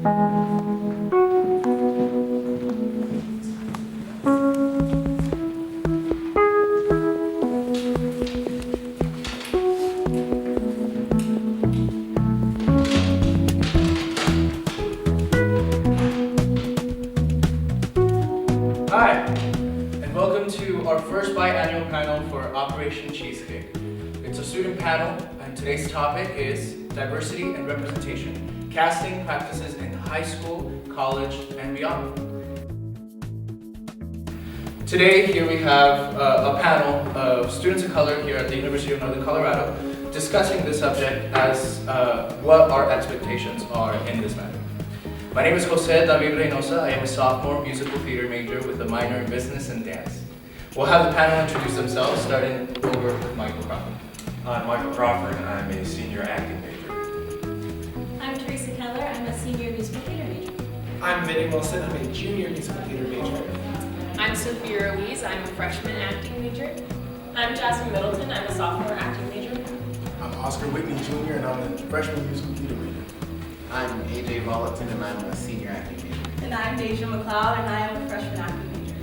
Hi, and welcome to our first biannual panel for Operation Cheesecake. It's a student panel, and today's topic is diversity and representation, casting practices in high school, college, and beyond. Today, here we have a panel of students of color here at the University of Northern Colorado discussing this subject as what our expectations are in this matter. My name is Jose David Reynosa. I am a sophomore musical theater major with a minor in business and dance. We'll have the panel introduce themselves, starting over with Michael Crawford. I'm Michael Crawford, and I'm a senior acting major. I'm Teresa Keller. I'm a senior musical theater major. I'm Vinny Wilson. I'm a junior musical theater major. I'm Sophia Ruiz. I'm a freshman acting major. I'm Jasmine Middleton. I'm a sophomore acting major. I'm Oscar Whitney Jr. and I'm a freshman musical theater major. I'm AJ Vollington and I'm a senior acting major. And I'm Deja McLeod and I am a freshman acting major.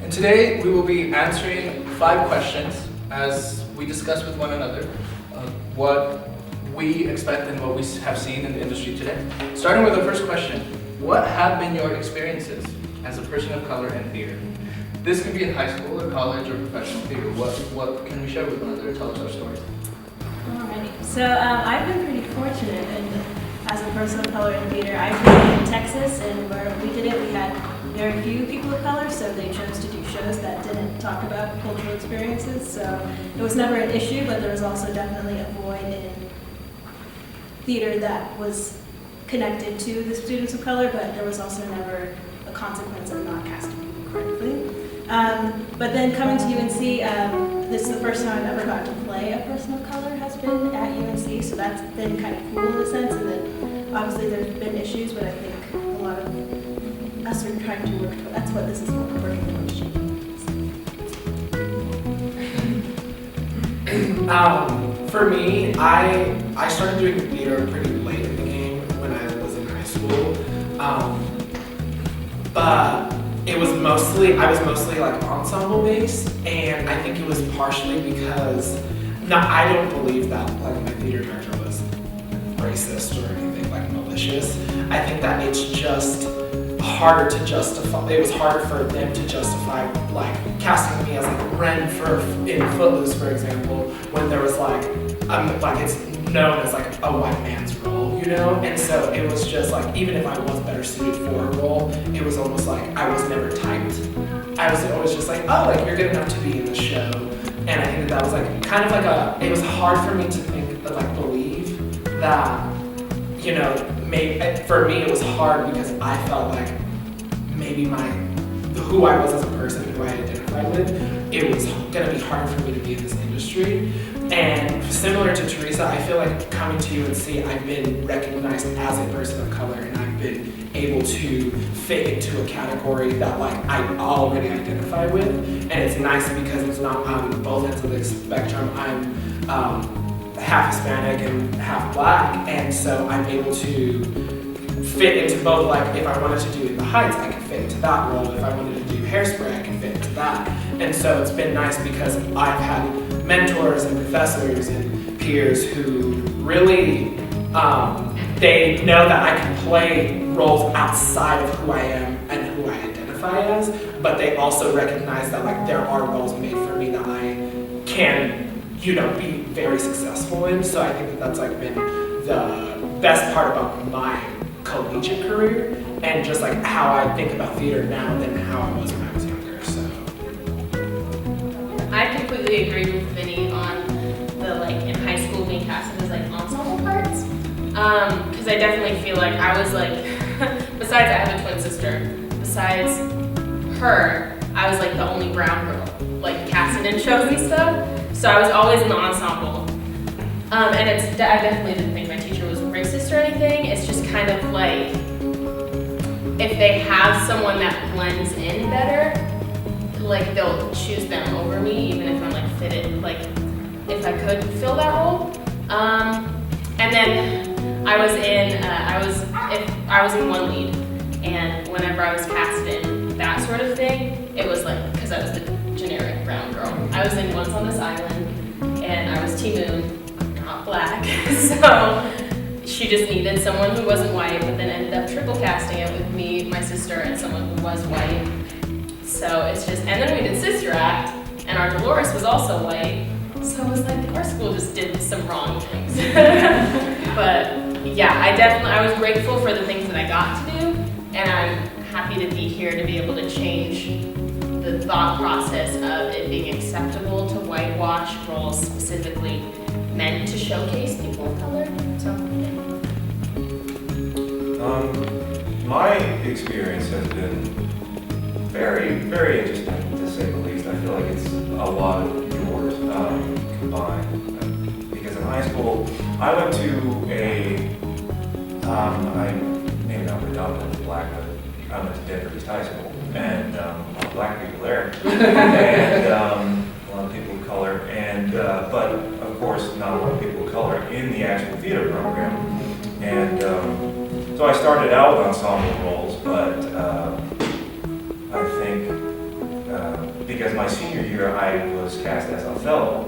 And today we will be answering 5 questions as we discuss with one another what we expect and what we have seen in the industry today. Starting with the first question, what have been your experiences as a person of color in theater? This could be in high school or college or professional theater. What can we share with one another? Tell us our stories. Alrighty, so I've been pretty fortunate as a person of color in theater. I grew up in Texas, and where we did it, we had very few people of color, so they chose to do shows that didn't talk about cultural experiences. So it was never an issue, but there was also definitely a void in theater that was connected to the students of color, but there was also never a consequence of not casting people correctly. But then coming to UNC, this is the first time I've ever got to play a person of color has been at UNC, so that's been kind of cool in a sense. And then obviously there's been issues, but I think a lot of us are trying to work toward. That's what this is for, working towards change. For me, I started doing theater pretty late in the game when I was in high school, but I was mostly like ensemble based, and I think it was partially because I don't believe that like my theater director was racist or anything like malicious. I think that it's just harder to justify. It was harder for them to justify like casting me as like Ren in Footloose, for example, when there was like it's known as like a white man's role, you know? And so it was just like, even if I was better suited for a role, it was almost like I was never typed. I was always just like, oh, like you're good enough to be in the show. And I think that was like kind of like it was hard for me to think, like believe that, you know, maybe, for me it was hard because I felt like maybe who I was as a person, who I identified with, it was gonna be hard for me to be in this industry. And similar to Teresa, I feel like coming to UNC, I've been recognized as a person of color, and I've been able to fit into a category that like I already identify with. And it's nice because it's not on both ends of the spectrum. I'm half Hispanic and half Black, and so I'm able to fit into both. Like if I wanted to do In the Heights, I can fit into that role. If I wanted to do Hairspray, I can fit into that. And so it's been nice because I've had mentors and professors and peers who really, they know that I can play roles outside of who I am and who I identify as, but they also recognize that like there are roles made for me that I can, you know, be very successful in. So I think that that's like been the best part about my collegiate career, and just like how I think about theater now than how I was when I was younger. So I completely agree with Vinny on the like in high school being casted as like ensemble parts. Because I definitely feel like I was like, besides I have a twin sister, besides her, I was like the only brown girl, like casted in shows and stuff. So I was always in the ensemble. And I definitely didn't think my teacher was racist or anything. It's just kind of like, if they have someone that blends in better, like they'll choose them over me, even if I'm like fitted, like if I could fill that role. And then I was in, if I was in one lead, and whenever I was cast in that sort of thing, it was like, because I was the generic brown girl. I was in Once on This Island, and I was T-Moon, I'm not black, so she just needed someone who wasn't white, but then ended up triple casting it with me, my sister, and someone who was white. So it's just, and then we did Sister Act, and our Dolores was also white. So it was like, our school just did some wrong things. But yeah, I was grateful for the things that I got to do, and I'm happy to be here to be able to change the thought process of it being acceptable to whitewash roles specifically meant to showcase people of color. So, My experience has been very, very interesting, to say the least. I feel like it's a lot of yours combined. Because in high school, I went to I'm maybe not predominantly black, but I went to Denver East High School, and a lot of black people there, and a lot of people of color, and but of course not a lot of people of color in the actual theater program. And so I started out with ensemble roles, but I think because my senior year I was cast as Othello,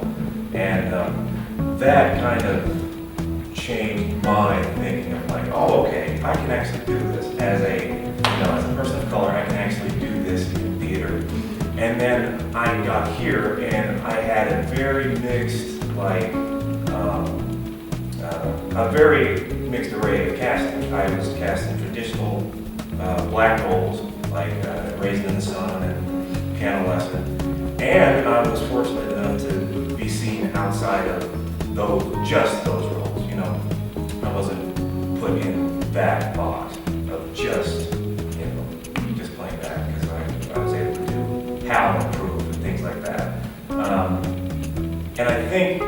and that kind of changed my thinking of like, oh, okay, I can actually do this as a person of color. I can actually do this in theater. And then I got here, and I had a very mixed, a very mixed array of casting. I was cast in traditional black roles, like Raised in the Sun and Piano Lesson, and I was fortunate enough to be seen outside of just those roles. I wasn't put in that box of just playing that, because I was able to do how to improve and things like that. And I think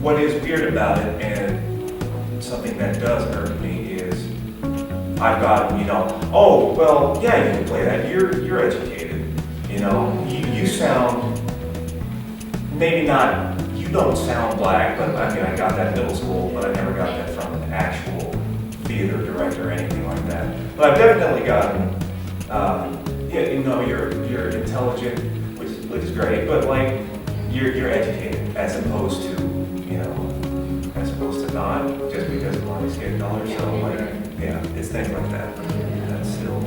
what is weird about it, and something that does hurt me, is I've got, oh, well, yeah, you can play that. You're educated. You sound, maybe not, you don't sound black, but I got that in middle school, but I never got that from an actual theater director or anything like that. But I've definitely gotten, you're intelligent, which is great, but you're educated as opposed to not, just because of my skin color. So it's things like that that still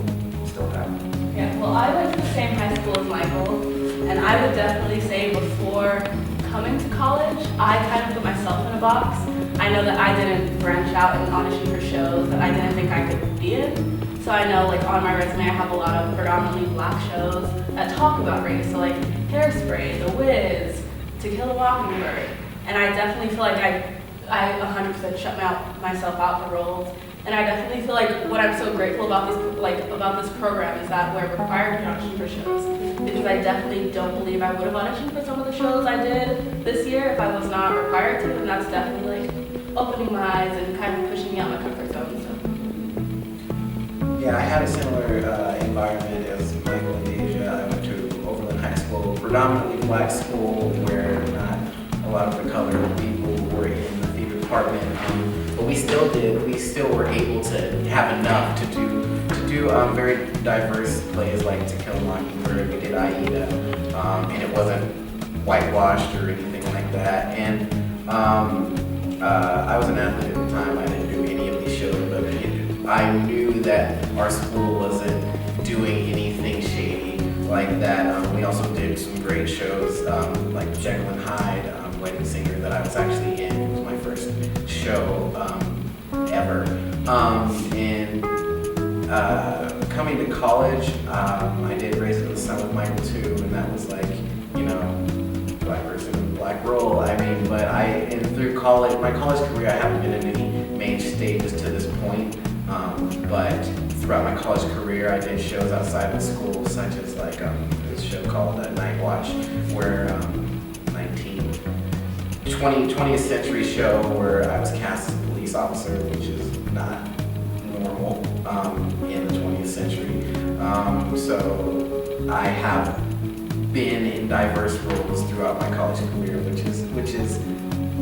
happen. Yeah, well, I went to the same high school as Michael, and I would definitely say before coming to college, I kind of put myself in a box. I know that I didn't branch out and audition for shows that I didn't think I could be in. So I know, on my resume, I have a lot of predominantly black shows that talk about race. So Hairspray, The Wiz, To Kill a Mockingbird. And I definitely feel like I 100% shut myself out for roles. And I definitely feel like what I'm so grateful about this program is that we're required to audition for shows. Because I definitely don't believe I would have auditioned for some of the shows I did this year if I was not required to. And that's definitely opening my eyes and kind of pushing me out my comfort zone. So. Yeah, I had a similar environment as Michael and Asia. I went to Overland High School, predominantly black school, where not a lot of the colored people were in the theater department. But we still were able to have enough to do very diverse plays like To Kill a Mockingbird. We did Aida, and it wasn't whitewashed or anything like that. And I was an athlete at the time. I didn't do any of these shows, but I knew that our school wasn't doing anything shady like that. We also did some great shows, like Jekyll and Hyde, Wedding Singer, that I was actually in. It was my first show ever. And coming to college, I did Raised in the Sun with Michael too, and that was black person in a black role. But through college, my college career, I haven't been in any main stages to this point. But throughout my college career, I did shows outside of school, such as this show called Night Watch, where 20th century show where I was cast as a police officer, which is not normal in the 20th century. So I have been in diverse roles throughout my college career, which is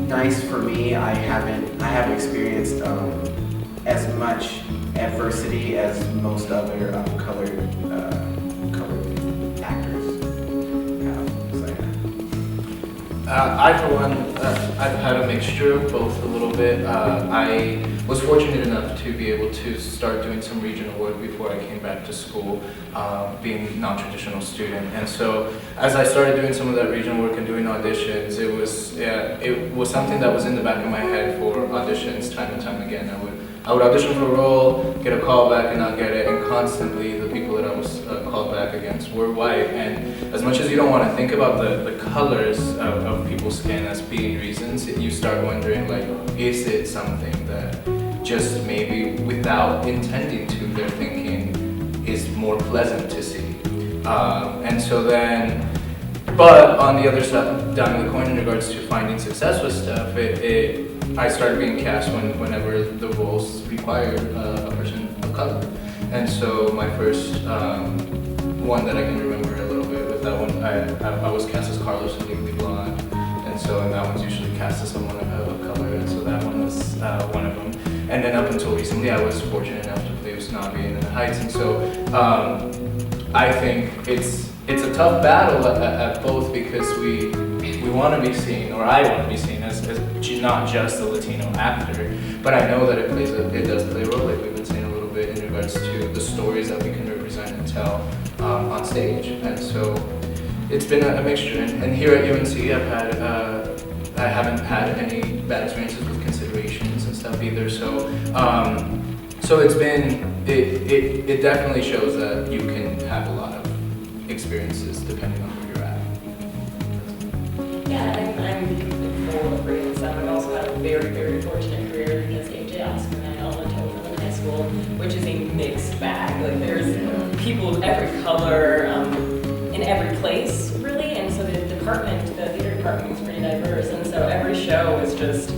nice for me. I haven't experienced as much adversity as most other colored actors have. So, yeah. I, for one, I've had a mixture of both a little bit. I was fortunate enough to be able to start doing some regional work before I came back to school, being a non-traditional student. And so as I started doing some of that regional work and doing auditions, it was something that was in the back of my head for auditions time and time again. I would audition for a role, get a call back and not get it, and constantly the people that I was called back against were white. And as much as you don't want to think about the colors of people's skin as being reasons, you start wondering, like, is it something that just maybe without intending to, they're thinking is more pleasant to see. And so then, but on the other side, down the coin in regards to finding success with stuff, I started being cast whenever the roles required a person of color. And so my first one that I can remember a little bit with that one, I was cast as Carlos in Legally Blonde. And that one's usually cast as someone of color, and so that one was one of them. And then up until recently, I was fortunate enough to play Usnavi in The Heights. And so I think it's a tough battle at both, because we want to be seen, or I want to be seen as not just a Latino actor, but I know that it does play a role, like we've been saying a little bit, in regards to the stories that we can represent and tell on stage. And so it's been a mixture. And here at UNC, I haven't had any bad experiences with considerations and stuff either. So it's been it definitely shows that you can have a lot of experiences depending on where you're at. Yeah, I'm in full agreement with that. I've also had a very, very fortunate career because AJ Oscar and I all went to Overland High School, which is a mixed bag. Like, there's people of every color in every place, really, and so the theater department was pretty diverse, and so every show was just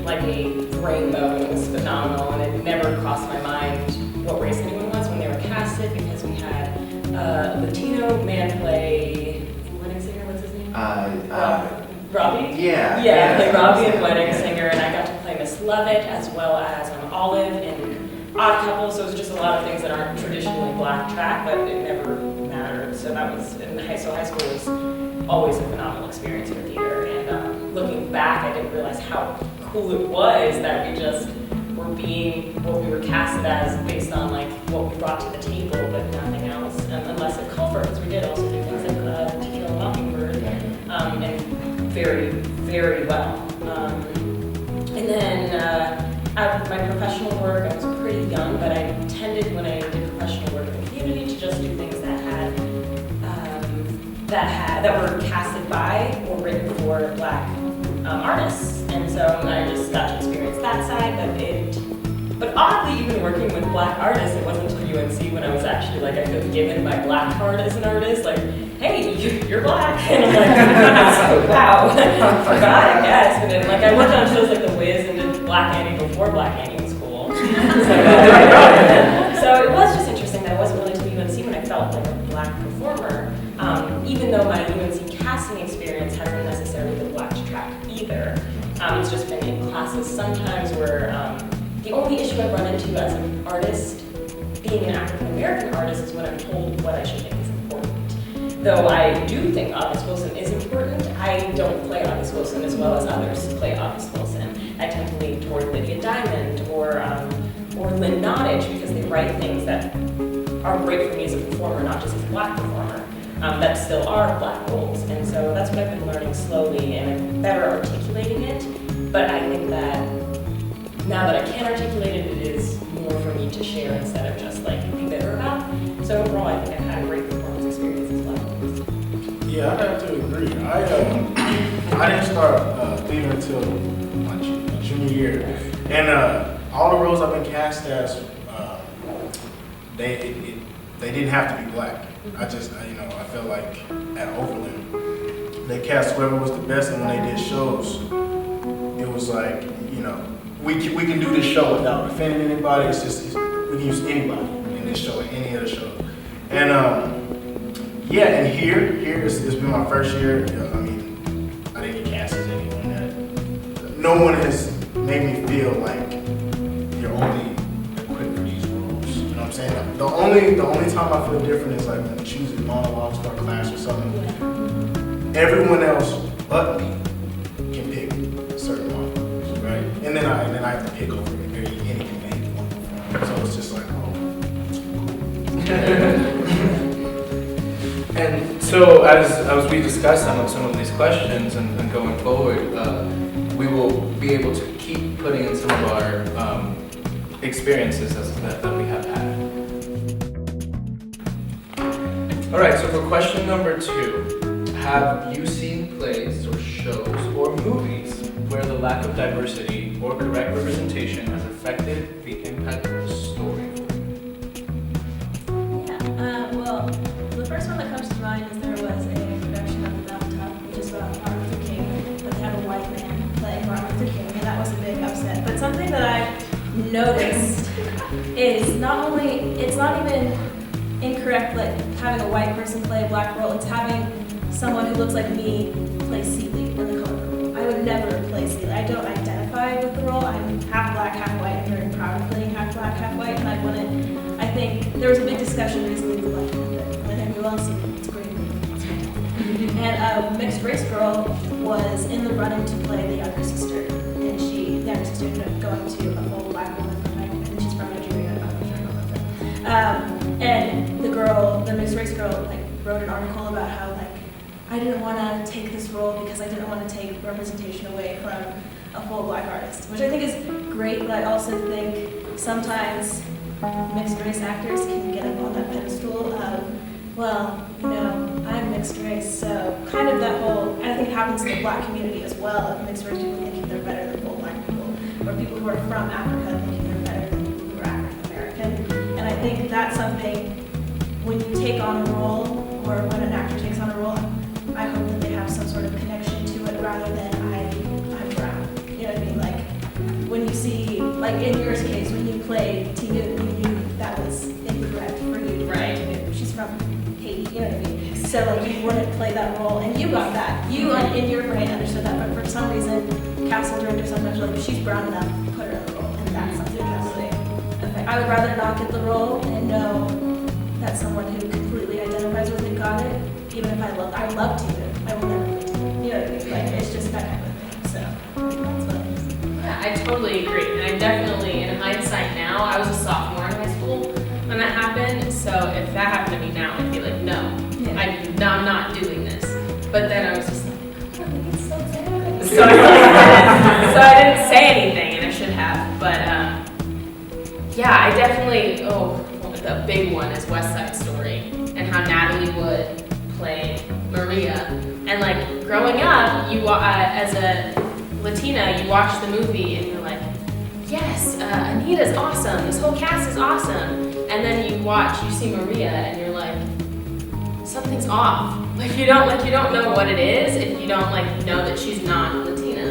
like a rainbow, and it was phenomenal, and it never crossed my mind what race anyone was when they were casted, because we had a Latino man play Wedding Singer, what's his name? Robbie? Yeah. Yeah, I played Robbie in Wedding Singer, and I got to play Miss Lovett as well as Olive in Odd Couple, so it was just a lot of things that aren't traditionally black track, but it never mattered. So that was, high school was always a phenomenal experience for theater, and looking back, I didn't realize how cool it was that we just were being what we were casted as based on like what we brought to the table, but nothing else, unless it called for, because we did also do things like To Kill a Mockingbird, and very, very well. And then my professional work, I was pretty young, but I tended, when I did professional work in the community, to just do things that were casted by or written for Black artists, and so I just got to experience that side. But oddly, even working with Black artists, it wasn't until UNC when I was actually like, I was given my Black card as an artist, like, hey, you're Black, and I'm like, wow, forgot, I guess. And then like I worked on shows like The Wiz and did Black Annie before Black Annie was cool. So it was just interesting that I wasn't really to UNC when I felt like a Black performer. Even though my UNC casting experience hasn't necessarily been Black track either. It's just been in classes sometimes where the only issue I run into as an artist, being an African American artist, is when I'm told what I should think is important. Though I do think August Wilson is important, I don't play August Wilson as well as others play August Wilson. I tend to lean toward Lydia Diamond or Lynn Nottage, because they write things that are great for me as a performer, not just as a Black performer. That still are Black roles, and so that's what I've been learning slowly, and I'm better articulating it, but I think that now that I can articulate it, it is more for me to share instead of just like be bitter about. So overall, I think I've had a great performance experience as well. Yeah, I have to agree. I didn't start theater until my junior year, and all the roles I've been cast as, they didn't have to be Black. I felt like at Overland, they cast whoever was the best, and when they did shows, it was like, we can do this show without offending anybody. We can use anybody in this show, in any other show. And and here it's been my first year. I didn't get cast as anyone. No one has made me feel like you're only saying? The only time I feel different is like when choosing monologues for a class or something. Everyone else but me can pick certain monologues, right? And then I have to pick over anything that he wants. So it's just like, And so as we discuss some of these questions and going forward, we will be able to keep putting in some of our experiences that we have had. All right, so for question number 2, have you seen plays or shows or movies where the lack of diversity or correct representation has affected the impact of the story? Yeah, well, the first one that comes to mind is there was a production of The Bathtub, which is about Martin Luther King, but they have a white man playing Martin Luther King, and that was a big upset. But something that I've noticed is it's not even incorrect, like having a white person play a black role, it's having someone who looks like me play Celie in the color role. I would never play Celie. I don't identify with the role. I'm half black, half white. I'm very proud of playing half black, half white, and I think there was a big discussion recently with Black Panther, and everyone else, it's a great movie. It's fantastic. And a mixed race girl was in the running to play the younger sister, and the younger sister ended up going to a full black woman from Nigeria. I think she's from Nigeria. I'm not sure about that. And the mixed race girl, like wrote an article about how like I didn't want to take this role because I didn't want to take representation away from a full black artist, which I think is great, but I also think sometimes mixed race actors can get up on that pedestal of, well, you know, I'm mixed race, so kind of that whole, and I think it happens in the black community as well, of mixed race people thinking they're better than full black people, or people who are from Africa thinking they're better than people who are African American. And I think that's something, when you take on a role, or when an actor takes on a role, I hope that they have some sort of connection to it rather than I'm brown. You know what I mean? Like, when you see, like in your case, when you played Tia, you knew that was incorrect for you. Right. She's from Haiti, you know what I mean? So like you wouldn't play that role, and you got that. You, in your brain, understood that, but for some reason, casting directors sometimes are like, she's brown enough, put her in the role, and that's something that's really affect. I would rather not get the role and know that someone who completely identifies with it got it, even if I love Tia, I will never play Tia. You know what I mean? Like, it's just that kind of thing. So, that's what it is. Yeah, I totally agree. And I definitely, in hindsight now, I was a sophomore in high school when that happened. So if that happened to me now, I'd be like, no, I'm not doing this. But then I was just like, I think it's so sad. So I didn't say anything, and I should have. But yeah, I definitely, the big one is West Side Story, and how Natalie Wood played Maria. And like growing up, you as a Latina, you watch the movie and you're like, yes, Anita's awesome. This whole cast is awesome. And then you see Maria and you're like, something's off. Like you don't know what it is if you don't like know that she's not Latina.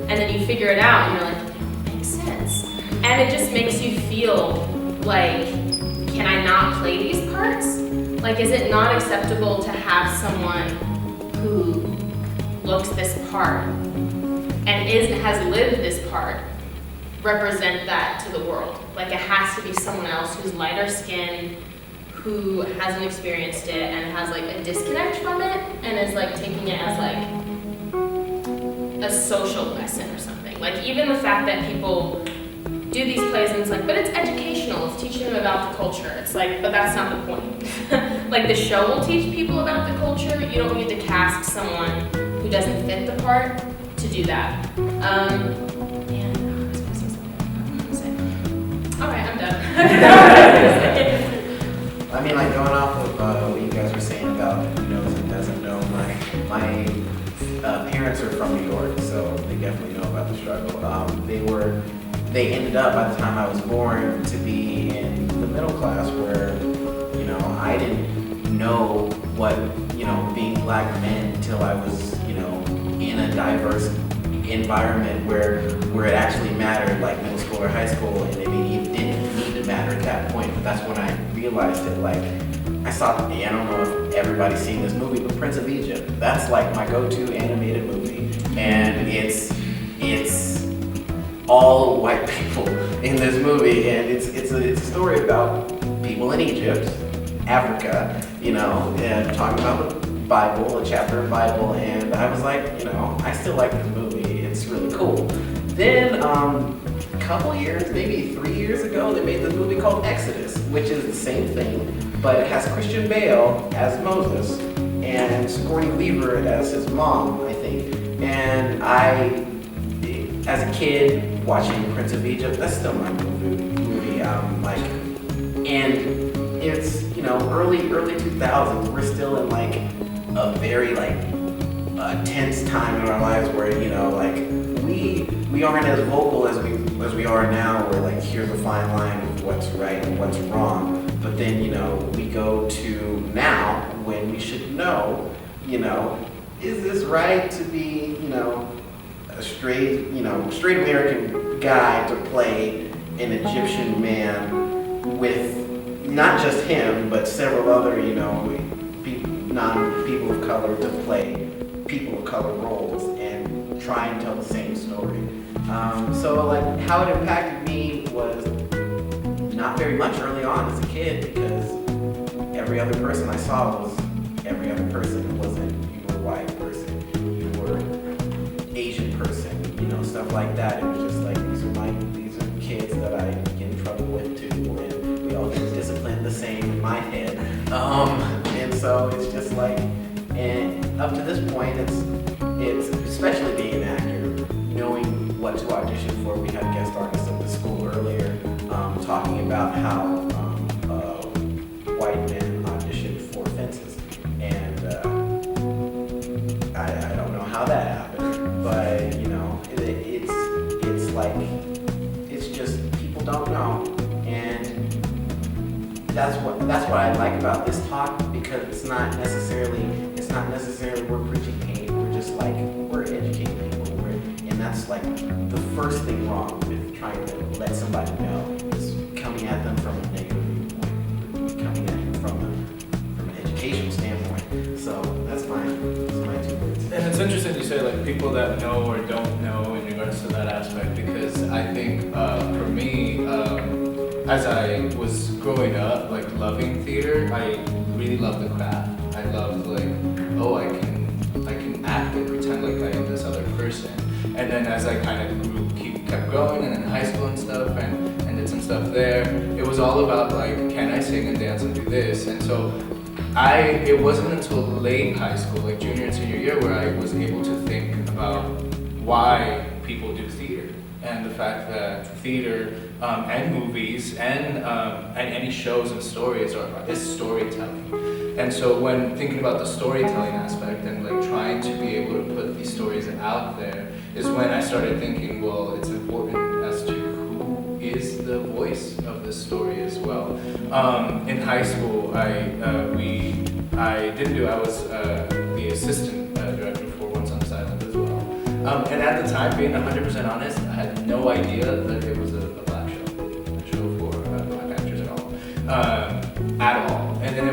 And then you figure it out and you're like, it makes sense. And it just makes you feel like, can I not play these parts? Like, is it not acceptable to have someone who looks this part and has lived this part represent that to the world? Like, it has to be someone else who's lighter skinned, who hasn't experienced it and has like a disconnect from it and is like taking it as like a social lesson or something. Like, even the fact that people do these plays and it's like, but it's educational, it's teaching them about the culture. It's like, but that's not the point. Like, the show will teach people about the culture. You don't need to cast someone who doesn't fit the part to do that. And I was gonna say something. All right, I'm done. I mean, like going off of what you guys were saying about who knows and doesn't know, my parents are from New York, so they definitely know about the struggle. They ended up, by the time I was born, to be in the middle class where, you know, I didn't know what, you know, being black meant until I was, you know, in a diverse environment where it actually mattered, like middle school or high school, and it didn't need to matter at that point. But that's when I realized it. Like, I don't know if everybody's seen this movie, but Prince of Egypt. That's like my go-to animated movie, and it's all white people in this movie, and it's a story about people in Egypt, Africa, and talking about the Bible, a chapter of the Bible, and I was like, I still like the movie. It's really cool. Then, a couple years, maybe 3 years ago, they made the movie called Exodus, which is the same thing, but it has Christian Bale as Moses and Sigourney Weaver as his mom, I think. And as a kid, watching Prince of Egypt, that's still my movie. And it's, early 2000s, we're still in like a very tense time in our lives where, we aren't as vocal as we are now, where like here's a fine line of what's right and what's wrong. But then, we go to now when we should know, is this right to be, a straight American guy to play an Egyptian man with not just him, but several other, people of color to play people of color roles and try and tell the same story. So how it impacted me was not very much early on as a kid, because every other person I saw was every other person. It wasn't you were a white person, you were Asian person, stuff like that. It was just like these are kids that I get in trouble with too, and we all get disciplined the same in my head. And so it's just like, and up to this point, it's especially being an actor, knowing what to audition for. We had guest artists at the school earlier talking about how white men auditioned for Fences, and I don't know how that happened, but it's just people don't know, and that's what I like about this talk, because it's not necessarily we're preaching hate. We're just we're educating people, and that's the first thing wrong with trying to let somebody know is coming at them from a negative viewpoint, coming at them from an educational standpoint. So that's my 2 words. And it's interesting you say people that know or don't know in regards to that aspect, because I think for me, as I was growing up, loving theater, I really loved the craft. I loved I can act and pretend like I am this other person. And then as I kind of kept going, and in high school and stuff, and did some stuff there, it was all about can I sing and dance and do this? And so it wasn't until late high school, junior and senior year, where I was able to think about why people do theater, and the fact that theater and movies and any shows and stories is storytelling. And so when thinking about the storytelling aspect and trying to be able to put these stories out there, is when I started thinking, well, it's important as to who is the voice of this story as well. In high school, I was the assistant director for Once on This Island as well. And at the time, being 100% honest, I had no idea that it was a black show for black actors at all. And then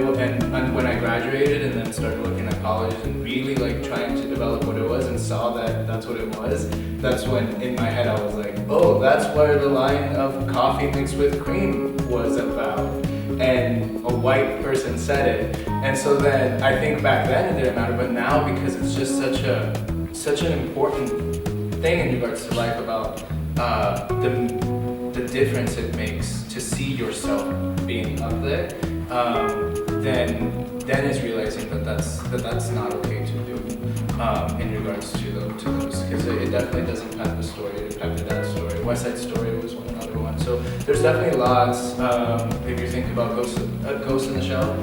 and when I graduated and then started looking at colleges and really trying to develop what it was, and saw that that's what it was, that's when in my head I was like, oh, that's where the line of coffee mixed with cream was about. And a white person said it. And so then I think back then it didn't matter, but now, because it's just such an important thing in regards to life, about the difference it makes to see yourself being up there, then is realizing that that's not okay to do in regards to those, because it definitely doesn't impact the story. It impacted that story. West Side Story was another one. So there's definitely lots. If you think about Ghost in the Shell,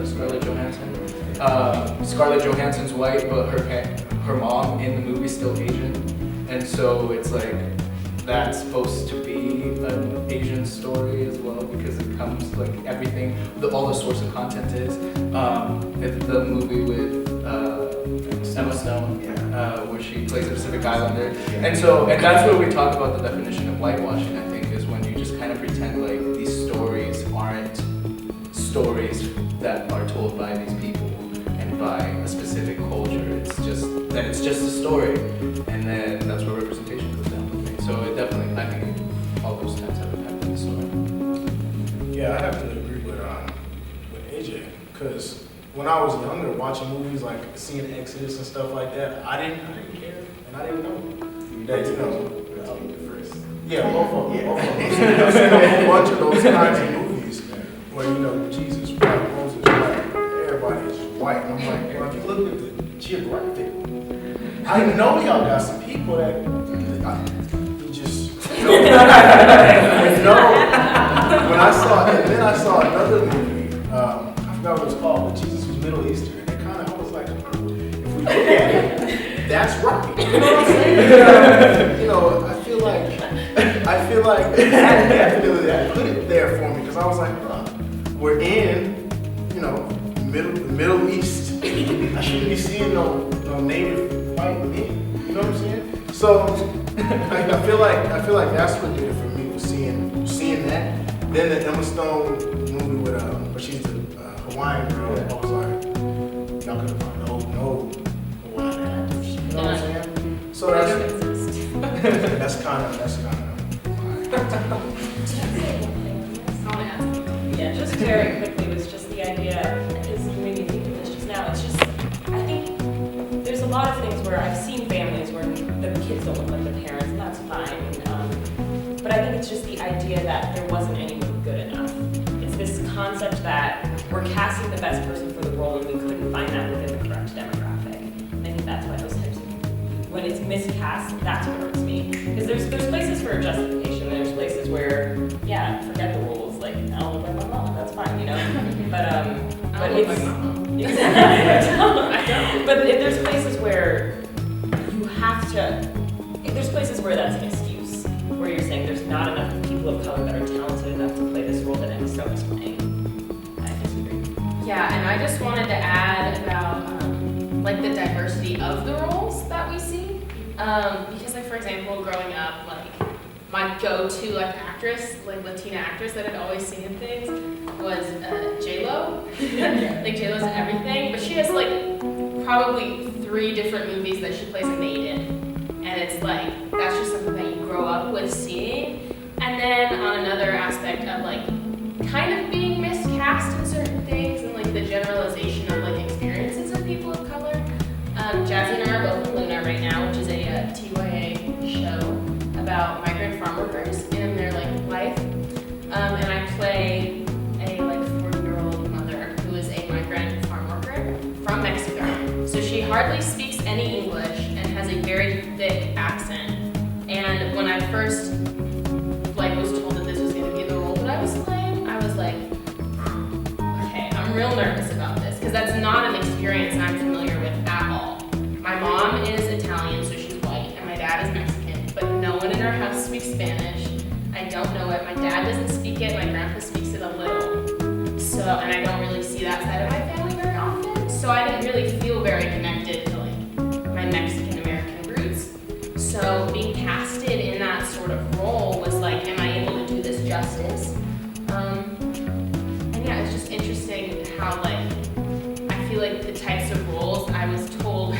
Scarlett Johansson. Scarlett Johansson's white, but her mom in the movie is still Asian, and so it's that's supposed to be an Asian story as well, because it comes everything, all the source of content is. The movie with Emma Stone, where she plays a Pacific Islander, and that's where we talk about the definition of whitewashing. I think is when you just kind of pretend these stories aren't stories that are told by these people and by a specific culture. It's just a story, and then that's where representation goes down with me. So it definitely, I think all those types have impacted the story. Yeah, I have to agree with when I was younger, watching movies like seeing Exodus and stuff like that, I didn't care, and I didn't know that, you know. Yeah, both of them. Both of them. I've seen a whole bunch of those kinds of movies where, you know, Jesus, white, Moses, white, everybody is white. And I'm like, well, if you look at the geographic, I know y'all got some people that you just, you know, when I saw, and then I saw another movie, I forgot what it was called, but Jesus was Middle Eastern, and it kind of, I was like, if we look at it, that's right. You know what I'm saying? You know, I feel like that put it there for me because I was like, we're in, you know, Middle East. I shouldn't be seeing no native white men. You know what I'm saying? So I feel like that's what did it for me was seeing that. Then the Emma Stone movie with where she's the Hawaiian girl. I was like, y'all could have found no Hawaiian actors. You know what I'm saying? So that's kind of. Yeah, just very quickly was just the idea, because you made me think of this just now, it's just, I think there's a lot of things where I've seen families where the kids don't look like the parents, and that's fine. But I think it's just the idea that there wasn't anyone good enough. It's this concept that we're casting the best person for the role and we couldn't find that within the correct demographic. And I think that's why those types of, when it's miscast, that's what hurts me. Because there's places for justification, there's places where, yeah, forget the rules, like, I'll look like my mom, that's fine, you know? But it's, exactly. But if there's places where you have to, there's places where that's an excuse, where you're saying there's not enough people of color that are talented enough to play this role that Emma Stone is playing. I disagree. Yeah, and I just wanted to add about like the diversity of the roles that we see. Because like for example, growing up, like my go-to like actress, like Latina actress that I'd always seen in things was J-Lo. Like J-Lo's in everything, but she has like probably 3 different movies that she plays a maid in. And it's like, that's just something that you grow up with seeing. And then on another aspect of like kind of being miscast in certain things and like the generalization of like experiences of people of color. Jazzy and I are both in Luna right now, which is a TYA show about migrant farm workers in their like life. And I play a like 40-year-old mother who is a migrant farm worker from Mexico. So she hardly speaks any English and has a very thick accent. And when I first like was told that this was going to be the role that I was playing, I was like, okay, I'm real nervous about this because that's not an experience I'm familiar with at all. My mom is Italian, so she's white, and my dad is Mexican, but no one in our house speaks Spanish. I don't know it. My dad doesn't speak it. My grandpa speaks it a little. So, and I don't really see that side of my family very often. So I didn't really feel very connected to like my Mexican American roots. So being casted in that sort of role was like, am I able to do this justice? And yeah, it's just interesting how like, I feel like the types of roles I was told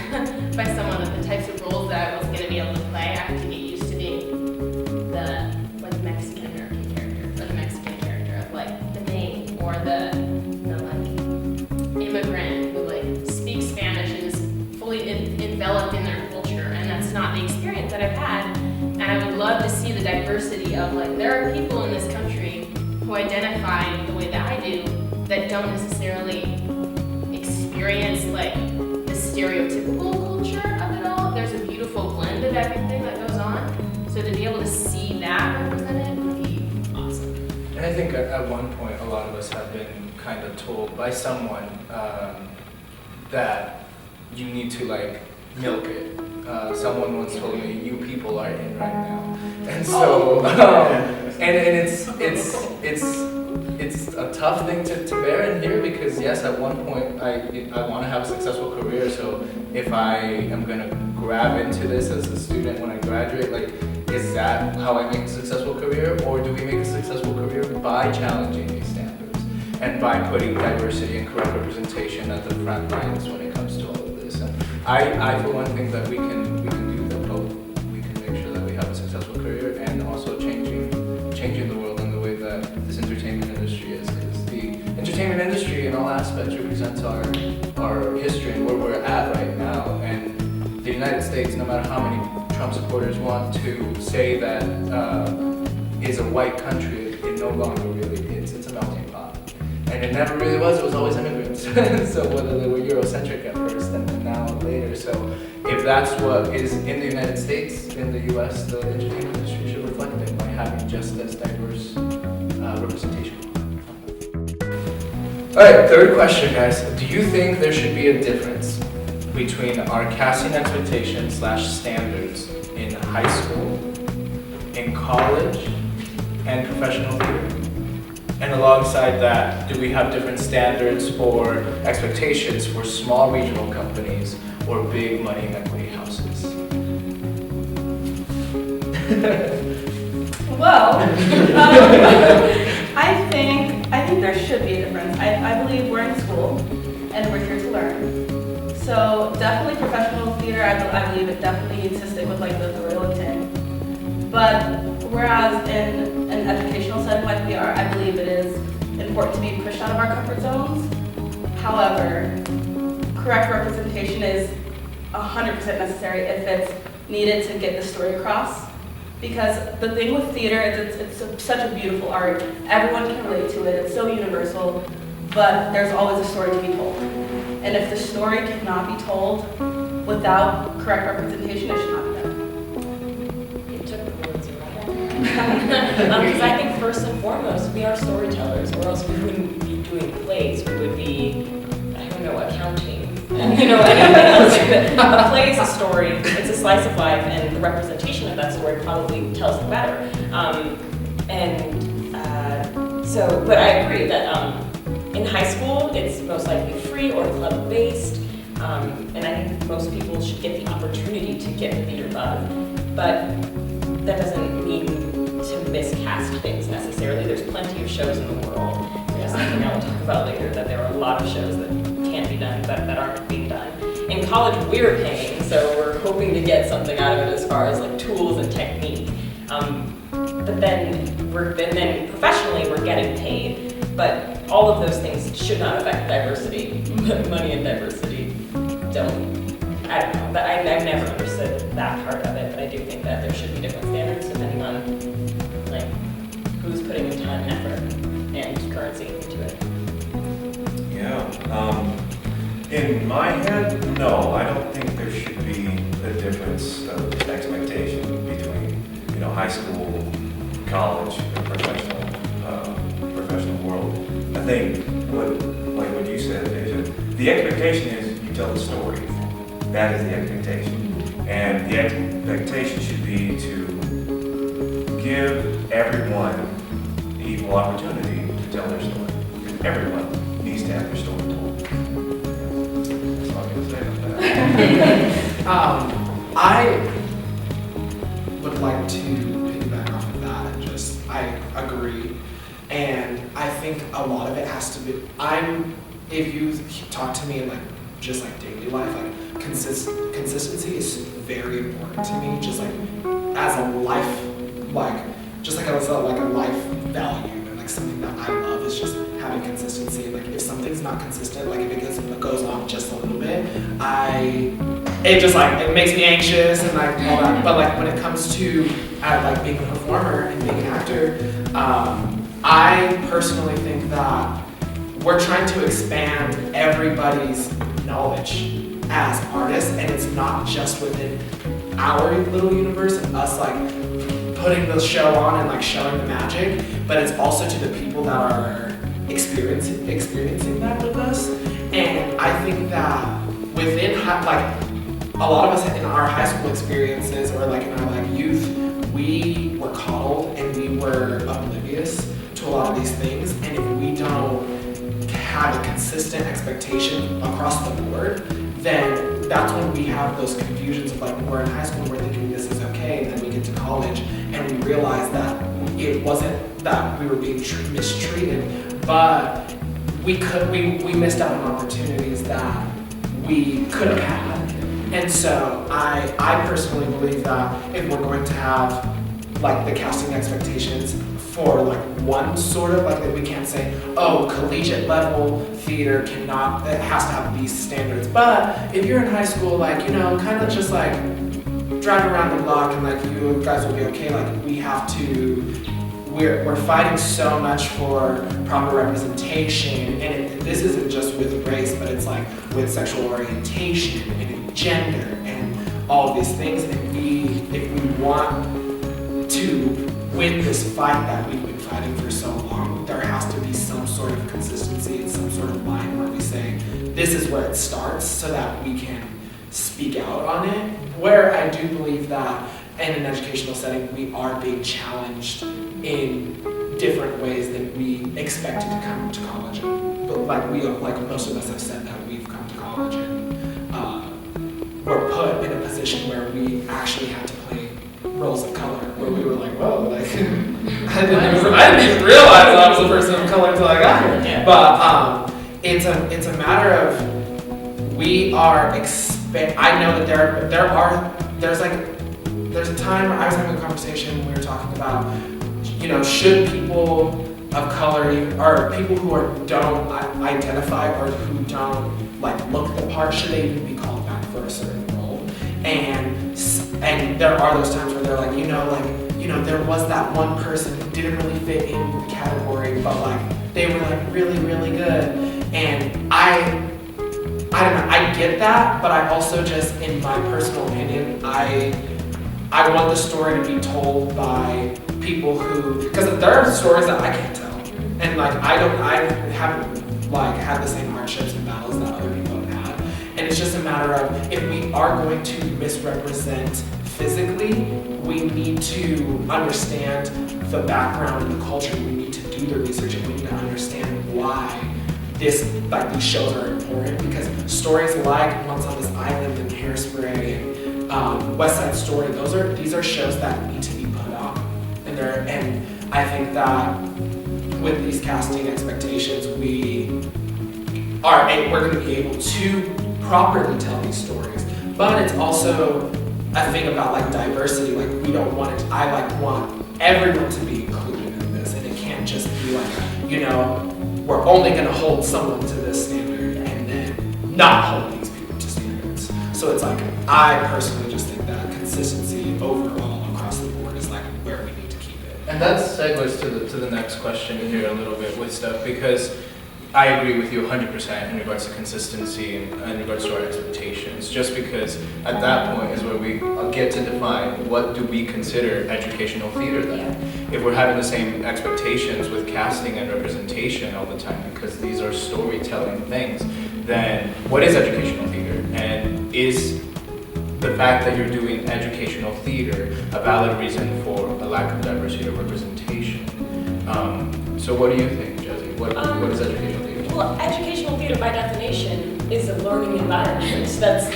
by someone that the types of roles that I was going to be able to play, I have to get used to being the like Mexican American character, or the Mexican character of like the maid or the like immigrant who like speaks Spanish and is fully enveloped in their culture, and that's not the experience that I've had. And I would love to see the diversity of like there are people in this country who identify the way that I do that don't necessarily experience like the stereotypical culture of it all. There's a beautiful blend of everything that goes on. So to be able to see that represented would be awesome. And I think at one point a lot of us have been kind of told by someone that you need to like milk it. Someone once told me, you people are in right now. And so, it's a tough thing to bear in here because yes, at one point I want to have a successful career. So if I am going to grab into this as a student when I graduate, like, is that how I make a successful career? Or do we make a successful career by challenging these standards and by putting diversity and correct representation at the front lines when it comes to all of this? And I for one think that we can do the both. We can make sure that we have a successful career and also changing the world in the way that this entertainment industry is. Because the entertainment industry in all aspects represents our history and where we're at right now. And the United States, no matter how many Trump supporters want to say that is a white country, it no longer really is. It's a melting pot. And it never really was. It was always immigrants. So whether they were Eurocentric at first and then now later. So if that's what is in the United States, in the U.S., the entertainment industry should reflect it by having just as diverse representation. All right, third question, guys. Do you think there should be a difference between our casting expectations / standards in high school, in college, and professional theater? And alongside that, do we have different standards or expectations for small regional companies or big money and equity houses? Well, I think there should be a difference. I believe we're in school and we're here to learn. So definitely professional theater, I believe it definitely needs to stick with like the thrill of 10. But whereas in an educational setting like we are, I believe it is important to be pushed out of our comfort zones. However, correct representation is 100% necessary if it's needed to get the story across. Because the thing with theater is it's such a beautiful art. Everyone can relate to it. It's so universal, but there's always a story to be told. And if the story cannot be told without correct representation, it should not be done. You took the words right out. Because I think first and foremost, we are storytellers, or else we wouldn't be doing plays. We would be, I don't know, accounting. And, you know, anything else. A play is a story. It's a slice of life, and the representation of that story probably tells it better. But I agree that in high school, it's most likely free or club-based, and I think most people should get the opportunity to get the theater bug. But that doesn't mean to miscast things necessarily. There's plenty of shows in the world. There's something I will talk about later, that there are a lot of shows that can't be done, that aren't being done. In college, we're paying, so we're hoping to get something out of it as far as like tools and technique. But then professionally, we're getting paid. But all of those things should not affect diversity. Money and diversity I don't know. But I've never understood that part of it. But I do think that there should be different standards depending on like who's putting the time, effort, and currency into it. Yeah. In my head, no, I don't think there should be a difference of expectation between, high school, college, and professional world. I think what you said, Deja, the expectation is you tell the story. That is the expectation. And the expectation should be to give everyone the equal opportunity to tell their story. Because everyone needs to have their story told. That's all I'm going to say about that. I would like to piggyback off of that and I agree. And I think a lot of it has to be, if you talk to me in just daily life, consistency is very important to me, just as a life, just as a life value, and something that I love is just having consistency. If something's not consistent, if it goes off just a little bit, it makes me anxious and all that. But when it comes to being a performer and being an actor, I personally think that we're trying to expand everybody's knowledge as artists, and it's not just within our little universe and us putting the show on and showing the magic, but it's also to the people that are experiencing that with us. And I think that within a lot of us in our high school experiences or in our youth, we were coddled and we were oblivious to a lot of these things. And if we don't have a consistent expectation across the board, then that's when we have those confusions of we're in high school and we're thinking this is okay, and then we get to college and we realize that it wasn't that we were being mistreated, but we missed out on opportunities that we could have had. And so I personally believe that if we're going to have the casting expectations for one sort of, like, that we can't say, oh, collegiate level theater cannot, it has to have these standards. But if you're in high school, like, you know, kind of just like drive around the block and like you guys will be okay. Like, we have to, we're fighting so much for proper representation, and this isn't just with race, but it's like with sexual orientation and gender and all of these things. And if we want to win this fight that we've been fighting for so long, there has to be some sort of consistency and some sort of line where we say, this is where it starts, so that we can speak out on it. Where I do believe that in an educational setting, we are being challenged in different ways than we expected to come to college. But like most of us have said that we've come to college and we're put in a position where we actually had to play roles of color, where we were like, whoa, like I didn't even realize I was a person of color until I got here. Yeah. But it's a matter of we are I know that there's a time where I was having a conversation when we were talking about, you know, should people of color or people who don't identify or who don't like look the part, should they even be called back for a certain role? And there are those times where they're like, there was that one person who didn't really fit in the category, but like they were like really, really good. And I don't know, I get that, but I also just, in my personal opinion, I want the story to be told by people who, because there are stories that I can't tell, and like I haven't like had the same hardships and battles that other people have had, and it's just a matter of, if we are going to misrepresent physically, we need to understand the background and the culture. We need to do the research, and we need to understand why these shows are important, because stories like Once on This Island and Hairspray and West Side Story, these are shows that need to be put on, and I think that with these casting expectations, we're going to be able to properly tell these stories. But it's also a thing about like diversity. Like, we don't want it. I want everyone to be included in this, and it can't just be like, we're only going to hold someone to this standard and then not hold these people to standards. So it's like, I personally just think that consistency overall across the board is like where we need to keep it. And that segues to the next question here a little bit with stuff, because I agree with you 100% in regards to consistency and in regards to our expectations, just because at that point is where we get to define what do we consider educational theater then. If we're having the same expectations with casting and representation all the time, because these are storytelling things, then what is educational theater? And is the fact that you're doing educational theater a valid reason for a lack of diversity or representation? So what do you think, Jesse? What is educational theater? Well, educational theater by definition is a learning environment. That's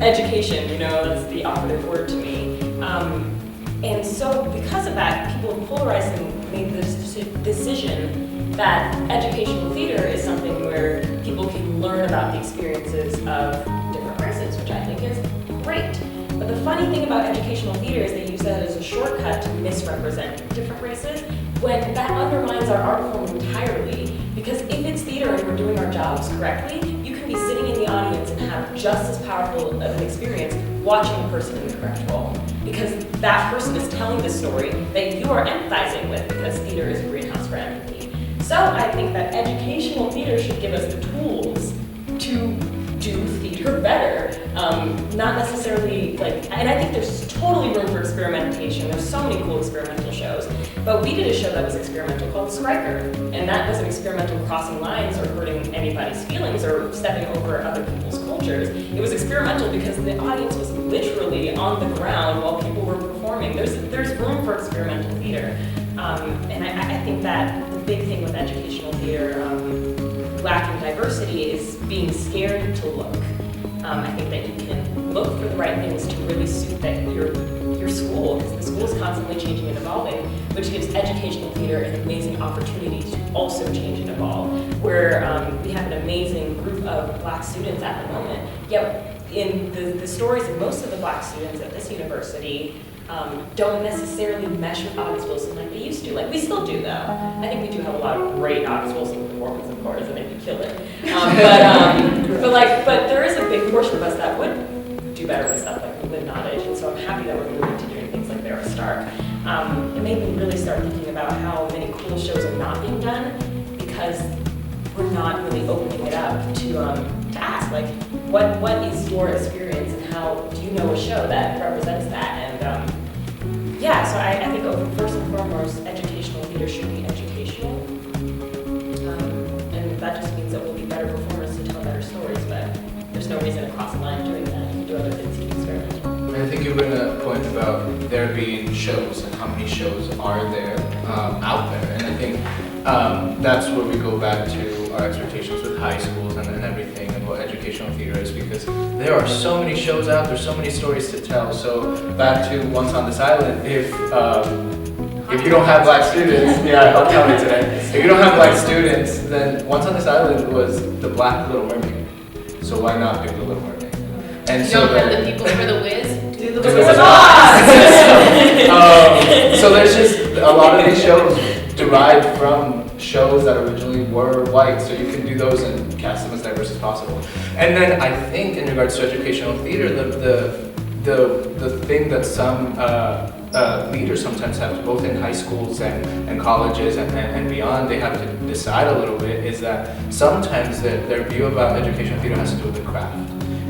education, that's the operative word to me. And so because of that, people have polarized and made this decision that educational theater is something where people can learn about the experiences of different races, which I think is great. But the funny thing about educational theater is they use that as a shortcut to misrepresent different races, when that undermines our art form entirely. Because if it's theater and we're doing our jobs correctly, you can be sitting in the audience and have just as powerful of an experience watching a person in the correct role. Because that person is telling the story that you are empathizing with, because theater is a greenhouse for empathy. So I think that educational theater should give us the tools to do theater better. Not necessarily and I think there's totally room for experimentation. There's so many cool experimental shows. But we did a show that was experimental called Striker. And that wasn't experimental crossing lines or hurting anybody's feelings or stepping over other people's cultures. It was experimental because the audience was literally on the ground while people were performing. There's room for experimental theater. And I think that the big thing with educational theater, lacking diversity, is being scared to look. I think that you can look for the right things to really suit your school, because the school is constantly changing and evolving, which gives educational theater an amazing opportunity to also change and evolve. Where we have an amazing group of Black students at the moment, yet in the stories of most of the Black students at this university, don't necessarily mesh with August Wilson like they used to. Like, we still do, though. I think we do have a lot of great August Wilson performances, of course, I think we kill it. But there is a big portion of us that would do better with stuff like Live Nottage, and so I'm happy that we're moving to doing things like Vera Stark. It made me really start thinking about how many cool shows are not being done because we're not really opening it up to ask, like, what is your experience and how do you know a show that represents that? And so I think first and foremost, educational theater should be educational. And that just means that we'll be better performers to tell better stories, but there's no reason to cross the line doing that. You can do other things, keep experimenting. I think you bring a point about there being shows and how many shows are there out there, and I think that's where we go back to our expectations with high schools and everything and what educational theater is, because there are so many shows out, there's so many stories to tell. So back to Once on This Island, if you don't have black students, yeah, I'll count it today. If you don't have black students, then Once on This Island was the Black Little Mermaid. So why not pick the Little Mermaid? And You so don't have the people for the Wiz? Do the Wizard Wizard of of Oz. Oz! So there's just a lot of these shows derived from shows that originally were white, so you can do those and cast them as diverse as possible. And then I think in regards to educational theater, the thing that some leaders sometimes have, both in high schools and colleges and beyond, they have to decide a little bit, is that sometimes their view about educational theater has to do with the craft.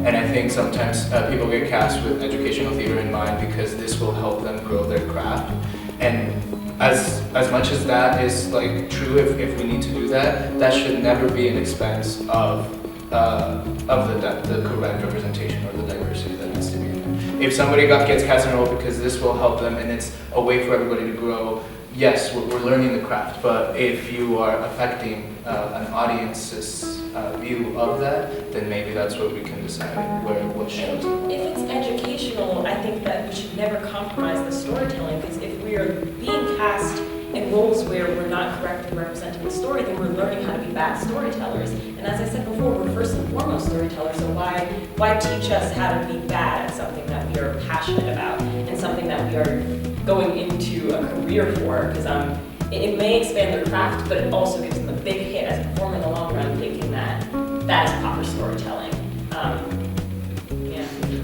And I think sometimes people get cast with educational theater in mind because this will help them grow their craft. And as much as that is like true, if we need to do that, that should never be an expense of the correct representation or the diversity that needs to be in there. If somebody gets cast in a role because this will help them and it's a way for everybody to grow, yes, we're learning the craft. But if you are affecting an audience's view of that, then maybe that's where we can decide what shows. If it's educational, I think that we should never compromise the storytelling, because if we are being cast in roles where we're not correctly representing the story, then we're learning how to be bad storytellers. And as I said before, we're first and foremost storytellers, so why teach us how to be bad at something that we are passionate about and something that we are going into a career for? Because it may expand their craft, but it also gives them a big hit as a performer in the long run, thinking that is proper storytelling.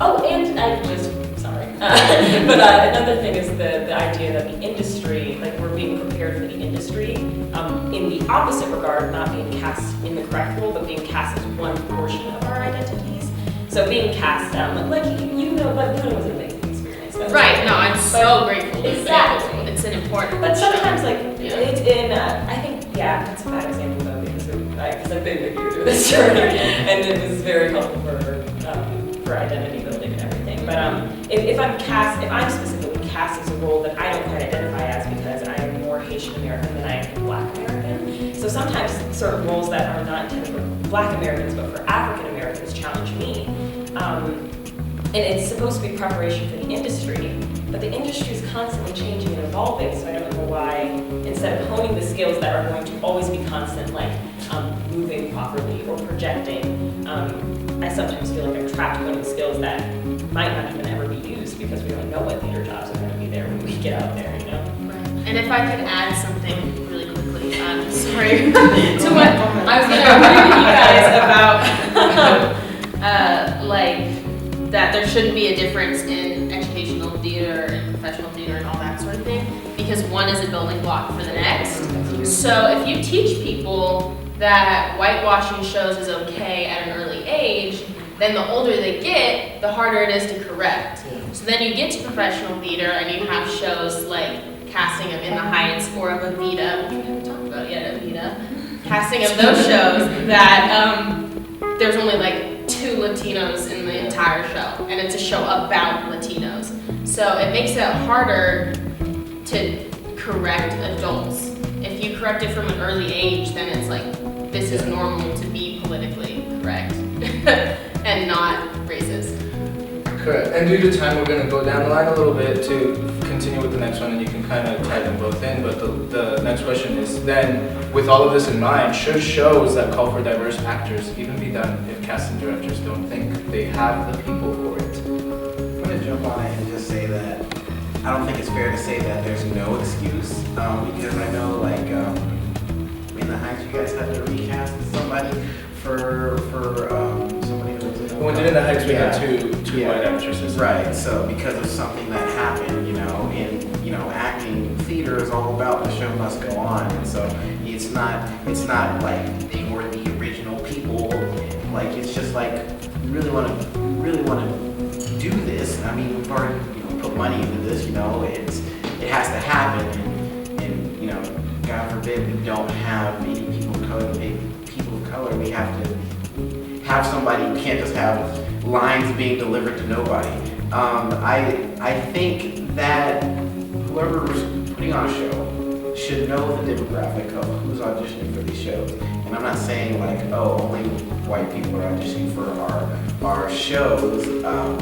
Oh, and I just, sorry. But another thing is the idea that the industry, like we're being prepared for the industry, in the opposite regard, not being cast in the correct role, but being cast as one portion of our identities. So being cast, like Luna was a big experience. Right, no, I'm so grateful. Exactly. It's an important But sometimes, show. like, it's in, I think, that's a bad example though, because I've been with you through this journey, and it was very helpful for identity building and everything. But if I'm specifically cast as a role that I don't quite identify as because I am more Haitian American than I am Black American, so sometimes certain roles that are not intended for Black Americans but for African Americans challenge me. And it's supposed to be preparation for the industry, but the industry is constantly changing and evolving, so I don't know why, instead of honing the skills that are going to always be constant, like moving properly or projecting, I sometimes feel like I'm trapped honing skills that might not even ever be used because we don't know what theater jobs are going to be there when we get out there, you know? Right. And if I could add something really quickly, sorry, to what I was going to agree with you guys about, like, that there shouldn't be a difference in educational theater and professional theater and all that sort of thing, because one is a building block for the next. So if you teach people that whitewashing shows is okay at an early age, then the older they get, the harder it is to correct. So then you get to professional theater and you have shows like Casting of In the Heights or of Evita, which we haven't talked about yet, Evita. Casting of those shows that there's only like 2 Latinos in the entire show, and it's a show about Latinos. So it makes it harder to correct adults. If you correct it from an early age, then it's like, this is normal to be politically correct and not racist. Correct. And due to time, we're going to go down the line a little bit to continue with the next one, and you can kind of tie them both in. But the next question is then, with all of this in mind, should shows that call for diverse actors even be done if casting directors don't think they have the people for it? I'm going to jump on it and just say that I don't think it's fair to say that there's no excuse, because I know, like, in the Heights, you guys had to recast somebody for somebody who was in. When we did In the Heights, we had Yeah. two Yeah. white actresses. Right, so because of something that happened, acting, theater is all about the show must go on, and so it's not like they were the original people. Like, it's just like, we really want to do this. I mean, we've already put money into this. It has to happen, and God forbid we don't have any people of color. We have to have somebody. We can't just have lines being delivered to nobody. I think that whoever's putting on a show should know the demographic of who's auditioning for these shows. And I'm not saying like, oh, only white people are auditioning for our shows,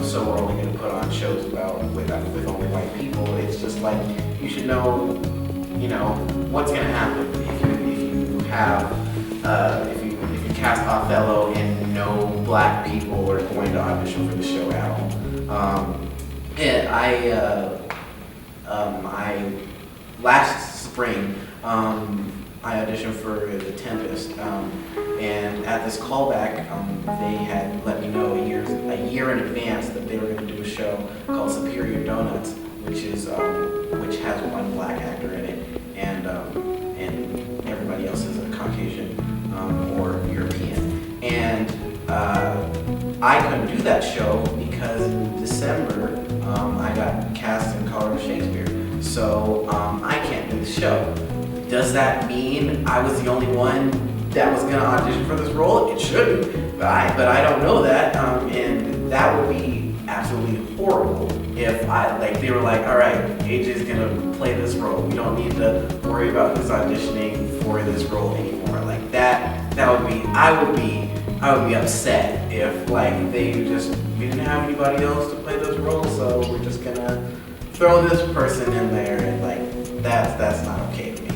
so we're only going to put on shows with only white people. It's just like, you should know, what's going to happen if you cast Othello and no black people are going to audition for the show at all. Last spring, I auditioned for The Tempest, and at this callback, they had let me know a year in advance that they were going to do a show called Superior Donuts, which has one black actor in it, and everybody else is a Caucasian or European. And I couldn't do that show because in December I got cast in Color of Shakespeare, so I can't do the show. Does that mean I was the only one that was going to audition for this role? It shouldn't, but I don't know that, and that would be absolutely horrible if they were like, all right, AJ's going to play this role. We don't need to worry about who's auditioning for this role anymore. Like that would be, I would be upset if we didn't have anybody else to play this role, so we're just going to throw this person in there, and that's not okay to me.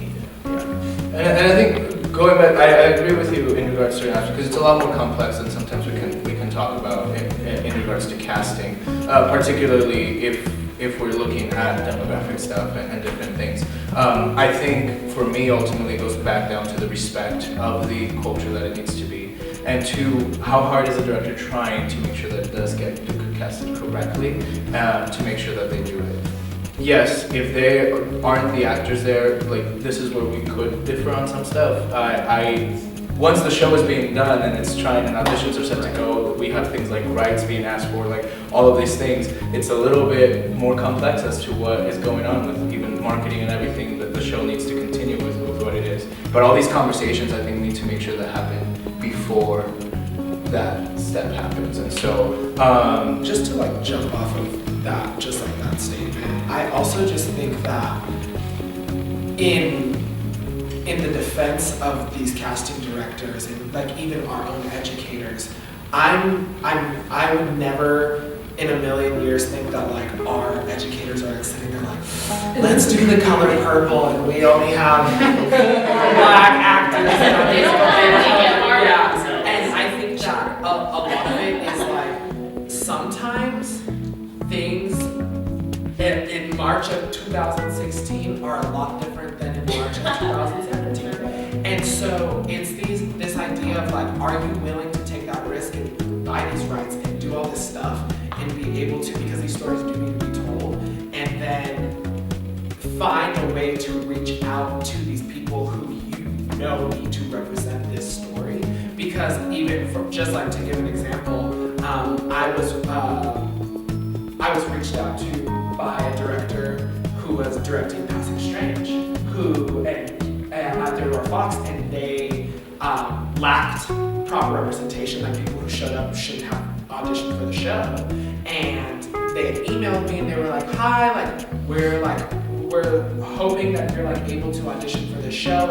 And I think going back, I agree with you in regards to it, because it's a lot more complex than sometimes we can talk about in regards to casting, particularly if we're looking at demographic stuff and different things. I think for me, ultimately, it goes back down to the respect of the culture that it needs to be, and to how hard is the director trying to make sure that it does get casted correctly, to make sure that they do it. Yes, if they aren't the actors there, like, this is where we could differ on some stuff. Once the show is being done and it's trying and auditions are set to go, we have things like rights being asked for, like all of these things. It's a little bit more complex as to what is going on with even marketing and everything that the show needs to continue with what it is. But all these conversations, I think, need to make sure that happen before that step happens. And so, just to jump off of that, just like that statement, I also just think that in the defense of these casting directors and even our own educators, I would never in a million years think that our educators are sitting there let's do the color purple and we only have black actors. And I think that a lot of it is sometimes things in March of 2016 are a lot different than in March of 2017. And so it's this idea of are you willing to take that risk and buy these rights and do all this stuff and be able to, because these stories do need to be told, and then find a way to reach out to these people who need to represent this story. Because even just to give an example, I was reached out to by a director who was directing Passing Strange, and they were Fox, and they lacked proper representation. People who showed up shouldn't have auditioned for the show. And they had emailed me and they were like, hi, we're hoping that you're able to audition for the show.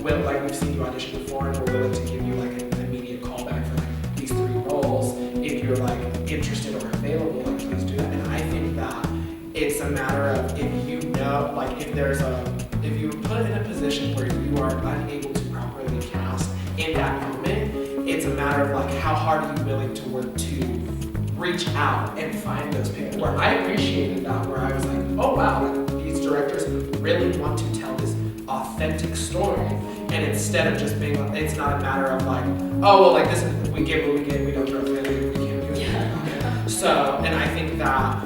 We've seen you audition before and we're willing to give you an immediate callback for these 3 roles. If you're interested or available, please do that. And I think that it's a matter of if you're put in a position where you are unable to properly cast in that moment, it's a matter of how hard are you willing to work to reach out and find those people. Where I appreciated that, where I was like, oh wow, like, these directors really want to tell this authentic story. And instead of just being, it's not a matter of like, oh well, like this is, we give what we get, we don't throw it, we can't do anything about it. So, and I think that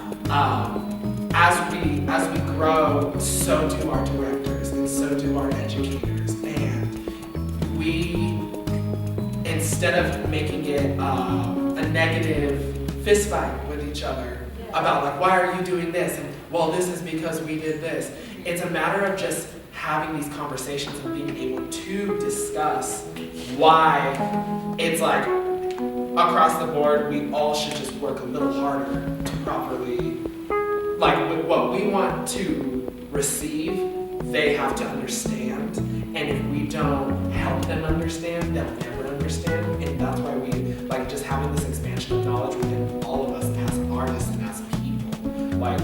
as we grow, so do our directors and so do our educators. And we, instead of making it a negative fist fight with each other about like, why are you doing this? And well, this is because we did this. It's a matter of just having these conversations and being able to discuss why it's like across the board, we all should just work a little harder to properly, like with what we want to receive, they have to understand. And if we don't help them understand, they'll never understand. And that's why we like just having this expansion of knowledge within all of us as artists and as people. Like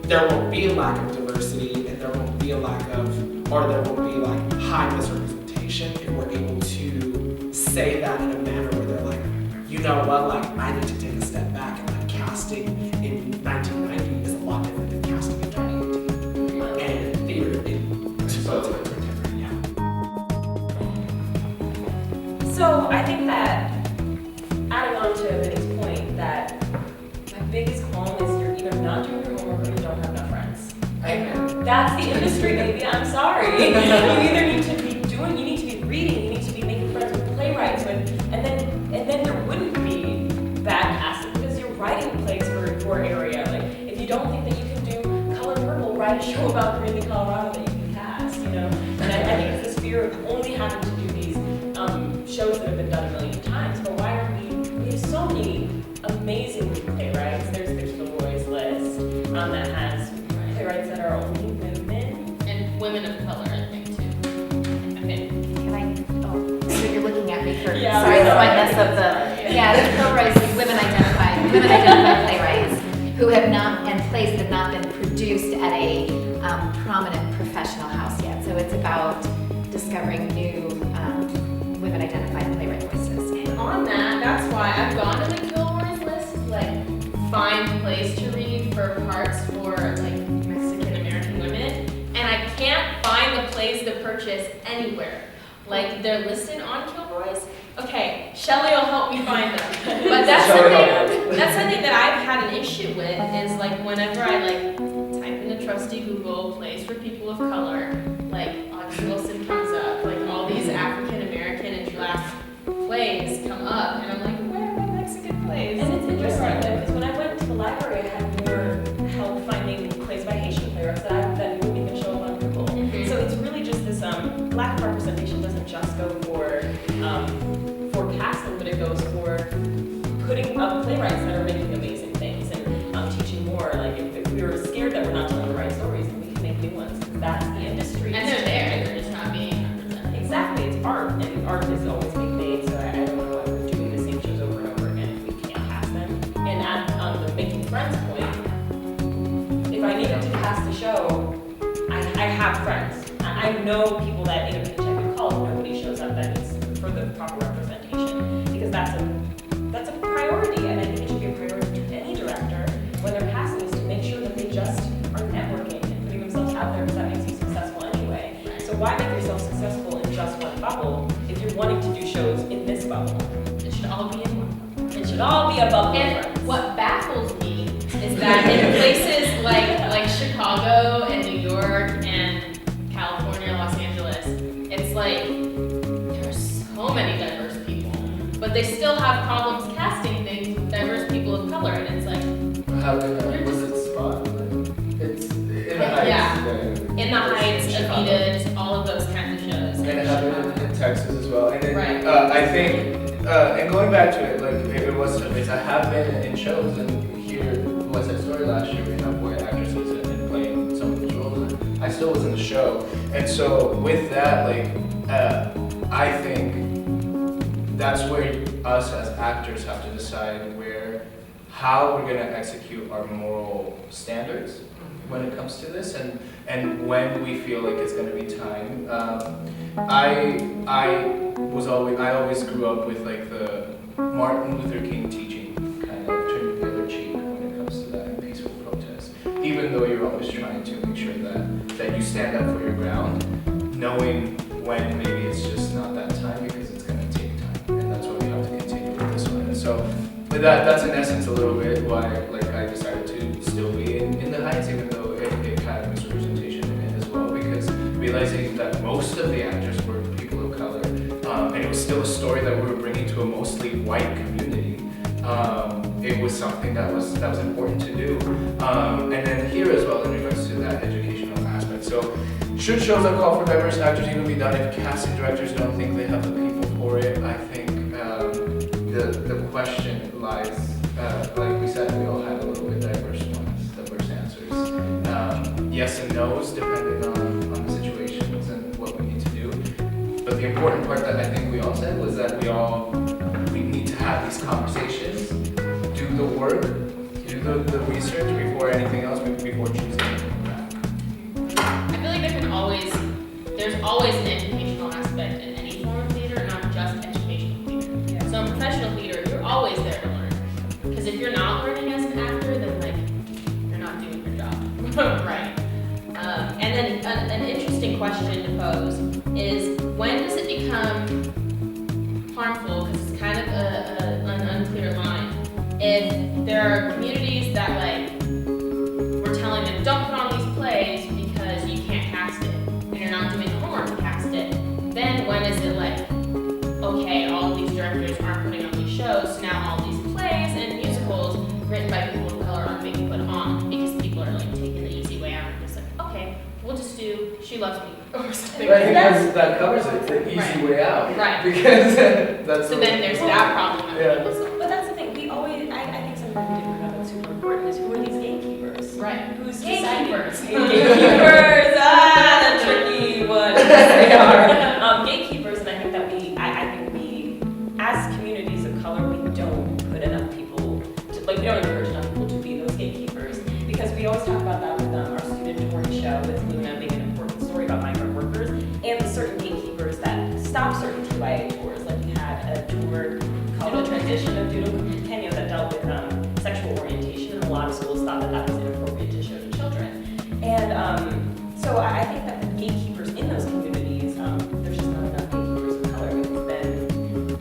there won't be a lack of diversity and there won't be a lack of, or there won't be like high misrepresentation if we're able to say that in a manner where they're like, you know what, like I need to take a step back and like casting in 1990 is a lot different than casting in 2018. And theater, so it's a little different, yeah. So I think that adding on to Vinny's point that my biggest qualm is you're either not doing your homework or you don't have enough friends. Amen. That's the industry, baby. I'm sorry. You either need to be doing, you need to be reading, you need to be making friends with playwrights, and then there wouldn't be bad casting because you're writing plays for area. Like if you don't think that you can do Color Purple, write a show about Greeley, Colorado that you can cast. You know, and I think it's this fear of only having to do these shows that have been done a million times. But why are we have so many amazing playwrights. There's the Kilroy's list that has playwrights that are only women. And women of color, I think, too. Okay. Can I, so you're looking at me for, Yeah, sorry, so I sorry. mess up the, yeah, the Kilroy's women identified playwrights who have not, and plays that have not been produced at a prominent professional house yet. So it's about discovering new women identified playwright voices. And on that, that's why I've gone to the Kilroy's list, like, find plays to read for parts for, like, Mexican American women, and I can't find the plays to purchase anywhere. Like, they're listed on Kilroy's. Okay, Shelley will help me find them. But that's something that I've had an issue with, is like whenever I like type into trusty Google plays for people of color, like August Wilson comes up, like all these African American and Black plays come up, and I'm like, where are my Mexican plays? And it's interesting because when I went to the library, I had more help finding plays by Haitian playwrights that wouldn't even show up on Google. Mhm. So it's really just this lack of representation doesn't just go for casting, but it goes for putting up playwrights that are making amazing things and teaching more. Like if we were scared that we're not telling the right stories, then we can make new ones. That's the industry. And they're there, they're just not being represented. Exactly, it's art, and art is always being made, so I don't know why we're doing the same shows over and over again if we can't cast them. And on the making friends point, if I needed to cast a show, I have friends. I know people that in a protected college, nobody shows up that needs for the proper representation, because that's a priority, and I think it should be a priority to any director when they're casting, is to make sure that they just are networking and putting themselves out there, because that makes you successful anyway. So why make yourself successful in just one bubble if you're wanting to do shows in this bubble? It should all be in one. It should all be a bubble. And what baffles me is that in places like Chicago and New York and California, Los Angeles, it's like there are so many diverse people, but they still have problems casting things with diverse people of color, and it's like, How can I, was it spot? It's in the Heights. Yeah. In In the Heights, Avitas, all of those kinds of shows. And it happened in Texas as well. And then, Right. I think, and going back to it, like it was, I have been in shows, and here, West Side Story last year, we have white actresses and playing some of those roles. And I still was in the show, and so with that, like, I think that's where us as actors have to decide how we're gonna execute our moral standards when it comes to this, and when we feel like it's gonna be time. I always grew up with like the Martin Luther King teachings stand up for your ground, knowing when maybe it's just not that time because it's going to take time, and that's why we have to continue with this one. And so that's in essence a little bit why I decided to still be in the Heights, even though it had misrepresentation in it as well, because realizing that most of the actors were people of color, and it was still a story that we were bringing to a mostly white community. It was something that was important to do, and then here as well in regards to that educational aspect. So, should shows that call for diverse actors even be done if casting directors don't think they have the people for it? I think the question lies, like we said, we all had a little bit diverse answers. Yes and no's depending on the situations and what we need to do. But the important part that I think we all said was that we need to have these conversations, do the work, do the research before anything else, before choosing. I feel like there's always an educational aspect in any form of theater, not just educational theater. Yeah. So in professional theater, you're always there to learn. Because if you're not learning as an actor, then you're not doing your job. Right. And then an interesting question to pose is, when does it become harmful, because it's kind of an unclear line, if there are communities that we're telling them, don't put on these plays because you can't cast it, and you're not doing homework to cast it, then when is it okay, all of these directors aren't putting on these shows, so now all these plays and musicals written by people of color aren't being put on because people are taking the easy way out and just okay, we'll just do She Loves Me or something. I think that covers it, the easy way out. Right. Because that's so then there's that problem. Yeah. But that's the thing, I think something we didn't know that's super important is who are these gatekeepers? Right. Who's Gatekeepers. Gatekeepers, the tricky one. They are. Gatekeepers, and I think that I think we, as communities of color, we don't put enough people, we don't encourage enough people to be those gatekeepers, because we always talk about that with our student touring show with Luna being an important story about migrant workers, and the certain gatekeepers that stop certain TYA tours, like we had a tour called The Transition of Doodle Kenya that dealt with sexual orientation, and a lot of schools thought that was inappropriate to show to children. And so I think that the gatekeepers in those communities, there's just not enough gatekeepers of color, because then,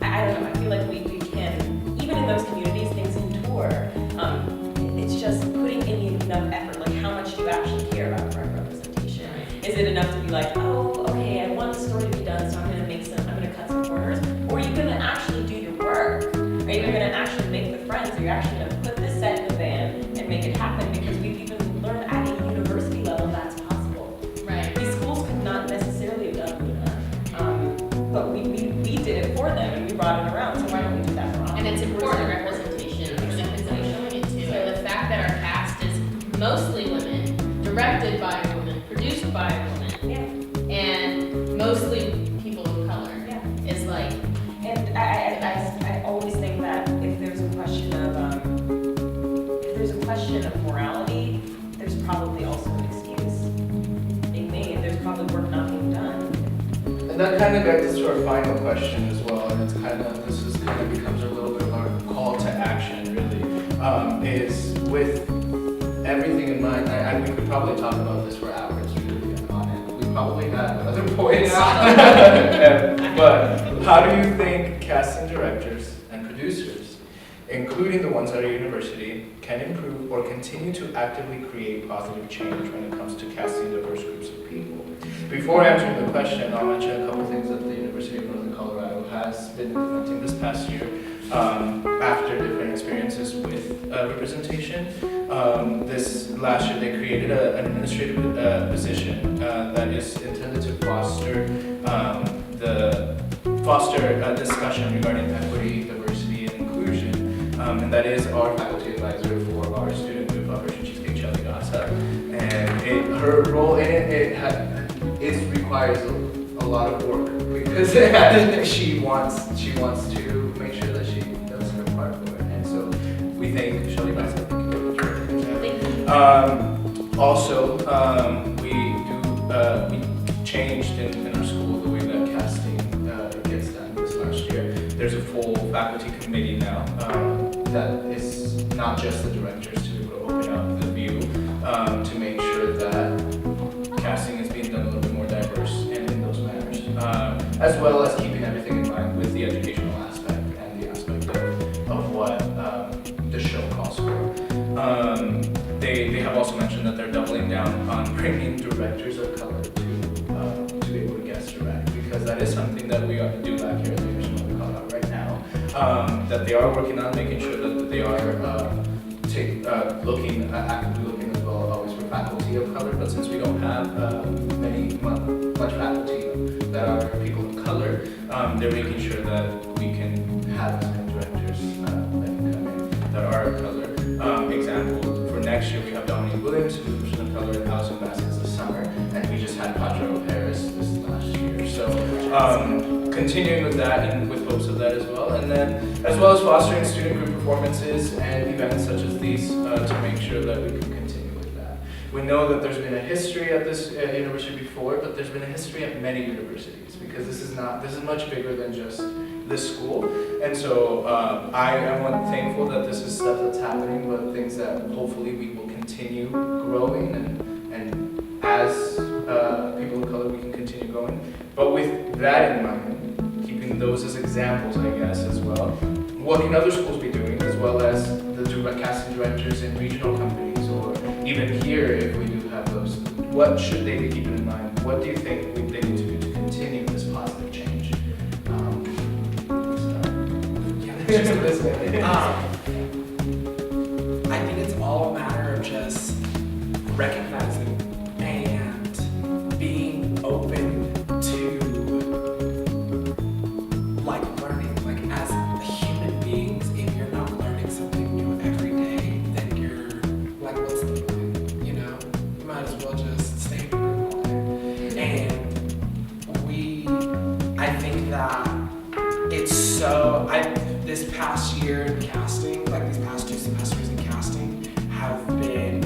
I don't know, I feel like we can, even in those communities, things in tour, it's just putting in enough effort, how much do you actually care about representation? Is it enough to be oh, okay, I want the story to be done, so I'm gonna cut some corners? Or are you gonna actually do your work? Are you gonna actually make the friends? Are you actually gonna put this set in the van and make it happen? Because we've even learned at a university level that's possible. Right. These schools could not necessarily have done Luna, but we did it for them and we brought it around, so why don't we do that for all? And it's important representation, because it's showing it too. And the fact that our cast is mostly women, directed by a woman, produced by a woman, and mostly people of color, is And I always think that if there's a question of morality, there's probably also an excuse being made. There's probably work not being done. And that kind of gets us to our final question as well, and this becomes a little bit of our call to action, really, is with everything in mind. We could probably talk about this for hours, really, on it. We probably have other points, but how do you think casting directors and producers, including the ones at a university, can improve or continue to actively create positive change when it comes to casting diverse groups of people? Before answering the question, I'll mention a couple things that the University of Northern Colorado has been implementing this past year after different experiences with representation. This last year they created an administrative position that is intended to foster a discussion regarding equity, diversity, and inclusion. And that is our faculty advisor for our student group, Operation Cheesecake, Shelly Gassa. And her role in it requires a lot of work, because she wants to make sure that she does her part for it. And so we thank Shelly Gassa. Also, we changed in our school the way that casting gets done this last year. There's a full faculty committee now that is not just the directors to open up the view to make sure that casting is being done as well as keeping everything in mind with the educational aspect and the aspect of what the show calls for. They have also mentioned that they're doubling down on bringing directors of color to be able to guest direct, because that is something that we do lack here at the University of Colorado right now. That they are working on making sure that they are actively looking as well always for faculty of color, but since we don't have much faculty that are people of color, they're making sure that we can have as many directors that can come in that are of color. Example, for next year we have Dominique Williams, who's a person of color in House of Baskets this summer, and we just had Padre Paris this last year. So continuing with that and with hopes of that as well, and then as well as fostering student group performances and events such as these to make sure that we can continue with that. We know that there's been a history at this university before, but there's been a history at many universities, because this is much bigger than just this school. And so I am thankful that this is stuff that's happening, but things that hopefully we will continue growing, and as people of color we can continue going. But with that in mind, keeping those as examples, I guess, as well, what can other schools be doing, as well as the casting directors in regional companies, or even here if we do have those, what should they be keeping in mind? What do you think they need to do to continue this positive change? I think it's all a matter of just recognizing and being open to like learning. Like as human beings, if you're not learning something new every day, then you're like, what's the point? You know, you might as well just stay in your room all day. And I think that it's so, this past year in casting, like these past 2 semesters in casting, have been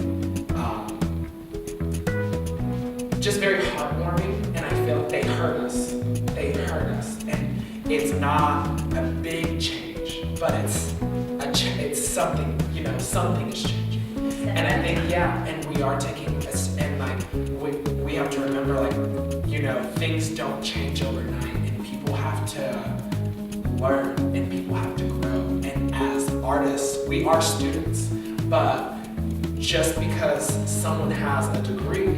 just very heartwarming, and I feel like they hurt us. They hurt us, and it's not a big change, but it's something. You know, something is changing, and I think and we are taking and like we have to remember, like, you know, things don't change overnight, and people have to learn, and people have to grow. And as artists, we are students, but just because someone has a degree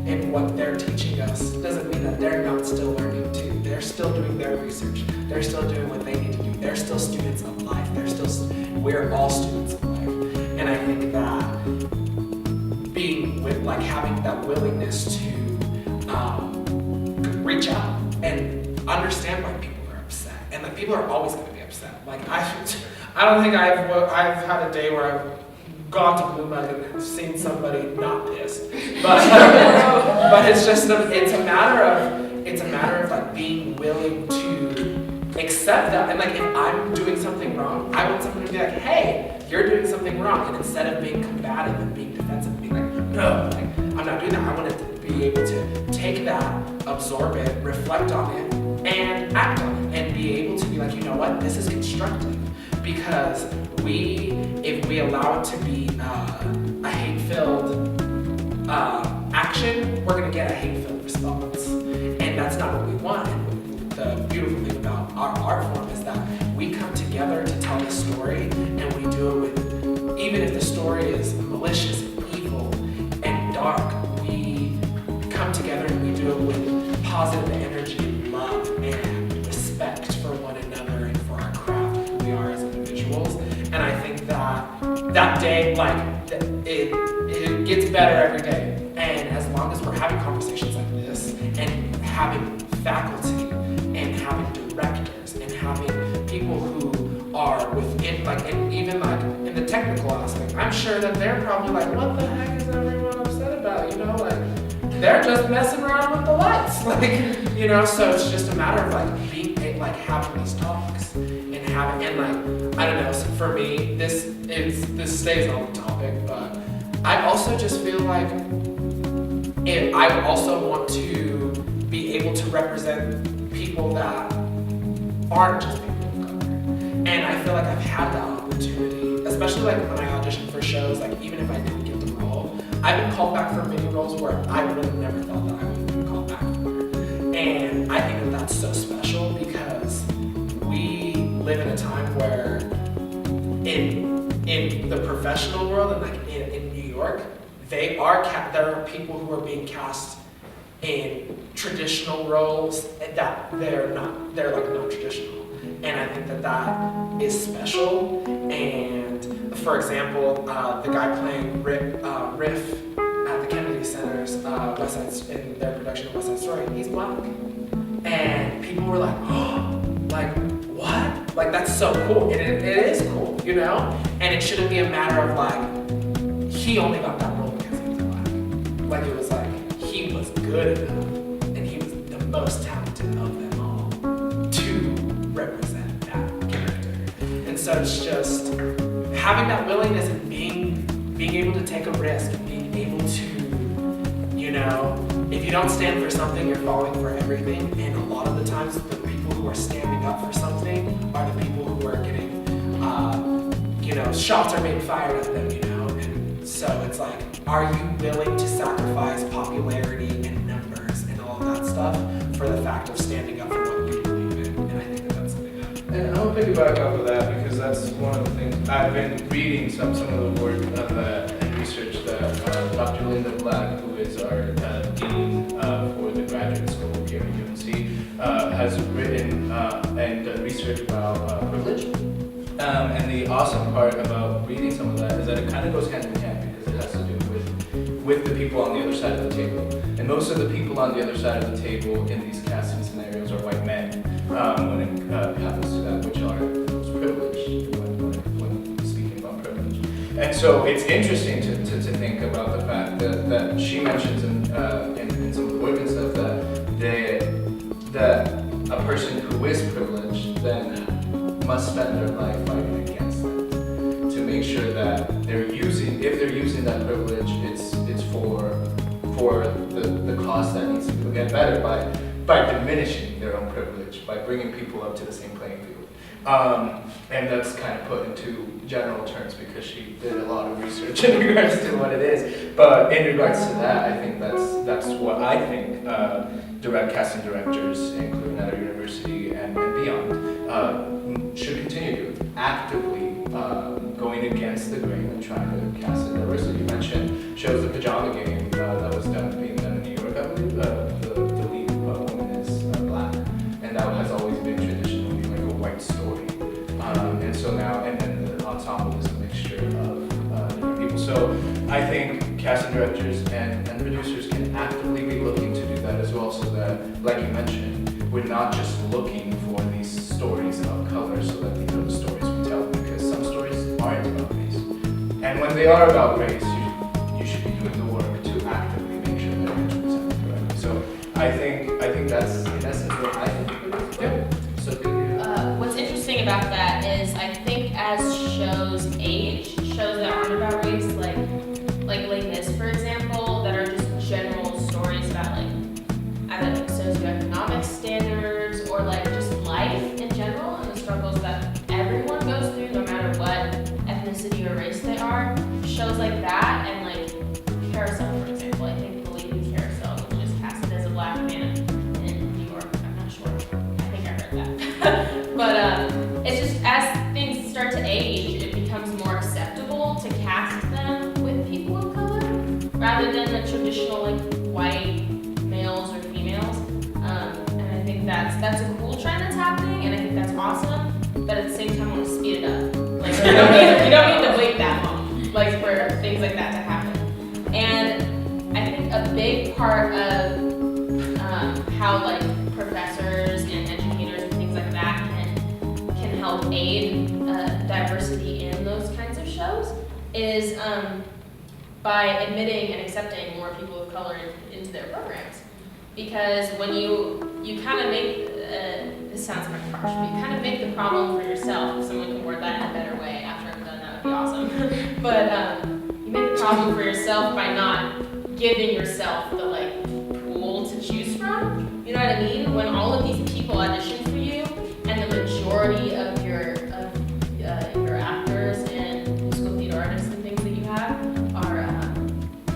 in what they're teaching us doesn't mean that they're not still learning too. They're still doing their research. They're still doing what they need to do. They're still students of life. We're all students of life. And I think that being with, like, having that willingness to reach out and understand why people are upset. And like, people are always going to be upset. Like, I don't think I've had a day where I've gone to Blue Mug and seen somebody not pissed, but it's a matter of like being willing to accept that. And like, if I'm doing something wrong, I want someone to be like, hey, you're doing something wrong. And instead of being combative and being defensive and being like, no, like, I'm not doing that, I want to be able to take that, absorb it, reflect on it, and act on it, and be able to be like, you know what, this is constructive. Because if we allow it to be a hate-filled action, we're going to get a hate-filled response. And that's not what we want. And the beautiful thing about our art form is that we come together to tell the story, and we do it with, even if the story is malicious and evil and dark, we come together and we do it with positive energy and love and respect for one another and for our craft, who we are as individuals. And I think that day, like, it gets better every day. And as long as we're having conversations like this, and having faculty, and having directors, and having people who are within, like, and even like in the technical aspect, I'm sure that they're probably like, what the heck is everyone upset about? You know, like, they're just messing around with the lights, like, you know. So it's just a matter of like being, like, having these talks and having, and like, I don't know. So for me, this stays on the topic, but I also just feel like I also want to be able to represent people that aren't just people of color. And I feel like I've had that opportunity, especially like when I auditioned for shows, like even if I didn't get the role, I've been called back for many roles where I would have never thought that I would have been called back for. And I think that that's so special because we live in a time where in the professional world and like in New York, there are people who are being cast in traditional roles that they're like non-traditional. And I think that is special. And for example, the guy playing Riff at the Kennedy Center's in their production of West Side Story, he's black. And people were like, oh, like what? Like that's so cool. It is cool, you know? And it shouldn't be a matter of like, he only got that role because he was black. Like it was like, he was good enough and he was the most talented of them all to represent that character. And so it's just having that willingness and being able to take a risk and being able to, you know, if you don't stand for something, you're falling for everything. And a lot of the times, the people who are standing up for something are the people who are getting, you know, shots are being fired at them, you know? And so it's like, are you willing to sacrifice popularity and numbers and all of that stuff for the fact of standing up for what you believe in? And I think that's something that... And I'll piggyback off of that because that's one of the things I've been reading some of the work and research that Dr. Linda Black, who is our dean for the graduate school here at UNC, has written and done research about privilege. And the awesome part about reading some of that is that it kind of goes hand in hand because it has to do with the people on the other side of the table. And most of the people on the other side of the table in these casting scenarios are white men when it happens to that, which are the most privileged when speaking about privilege. And so it's interesting to think about the fact that she mentions in some of the work and stuff that a person who is privileged then must spend their life fighting against that to make sure that if they're using that privilege, it's for the cause that needs to get better by diminishing their own privilege, by bringing people up to the same playing field. And that's kind of put into general terms because she did a lot of research in regards to what it is. But in regards to that, I think that's what I think casting directors, including at our university and beyond, should continue doing, actively going against the grain and trying to cast in diversity. You mentioned shows The Pajama Game that was being done in New York. I believe the lead woman is black, and that has always been traditionally like a white story. And so now, and then the ensemble is a mixture of different people. So I think casting directors and producers can actively be looking to do that as well, so that, like you mentioned, we're not just looking for these stories of color, so that these are the stories we tell, because some stories aren't about race. And when they are about race, you should be doing the work to actively make sure that it's presented correctly. So I think that's in essence what I think it is. Yeah. So What's interesting about that is I think as shows age, shows that aren't about race, like Les Mis, for example, that are just general stories about like either like socioeconomic standards or like just life in general and the struggles that everyone goes through, no matter what ethnicity or race they are. Shows like that and like Carousel, for example. I think the lead in Carousel was just casted as a black man in New York. I'm not sure. I think I heard that. But it's just as things start to age, it becomes more acceptable to cast them with people of color rather than the traditional like white males or females. And I think that's a cool trend that's happening, and I think that's awesome. But at the same time, I want to speed it up. Like you don't need to wait that long, like for things like that to happen. And I think a big part of how like professors and educators and things like that can help aid diversity in those kinds of shows is by admitting and accepting more people of color into their programs. Because when you kind of make, this sounds kind of harsh, but you kind of make the problem for yourself. If someone can word that in a better way after I'm done, that would be awesome. But you make the problem for yourself by not giving yourself the like pool to choose from. You know what I mean? When all of these people audition for you, and the majority of your actors and musical theater artists and things that you have are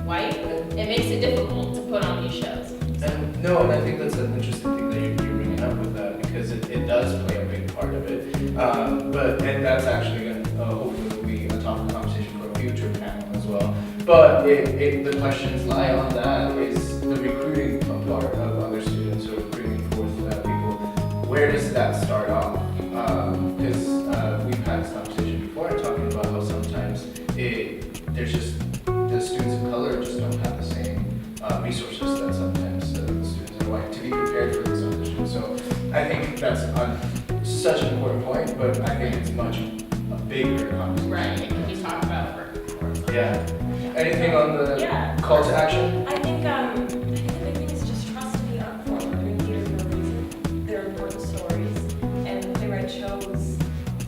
white, it makes it difficult to put on these shows. And I think that's an interesting thing that you're bringing up with does play a big part of it. And that's actually going to hopefully will be a topic of conversation for a future panel as well. But the questions lie on that is the recruiting part of other students or bringing forth people. Where does that start off? Because we've had this conversation before talking about how sometimes there's just the students of color just don't have the same resources that sometimes the students are white to be prepared for this audition. So I think that's such an important point, but I think it's much a bigger conversation. Right, it can be talked about for Yeah. Anything on the call to action? I think the big thing is just trust in the art form. We're doing theater for a reason. They're important stories, and the playwright chose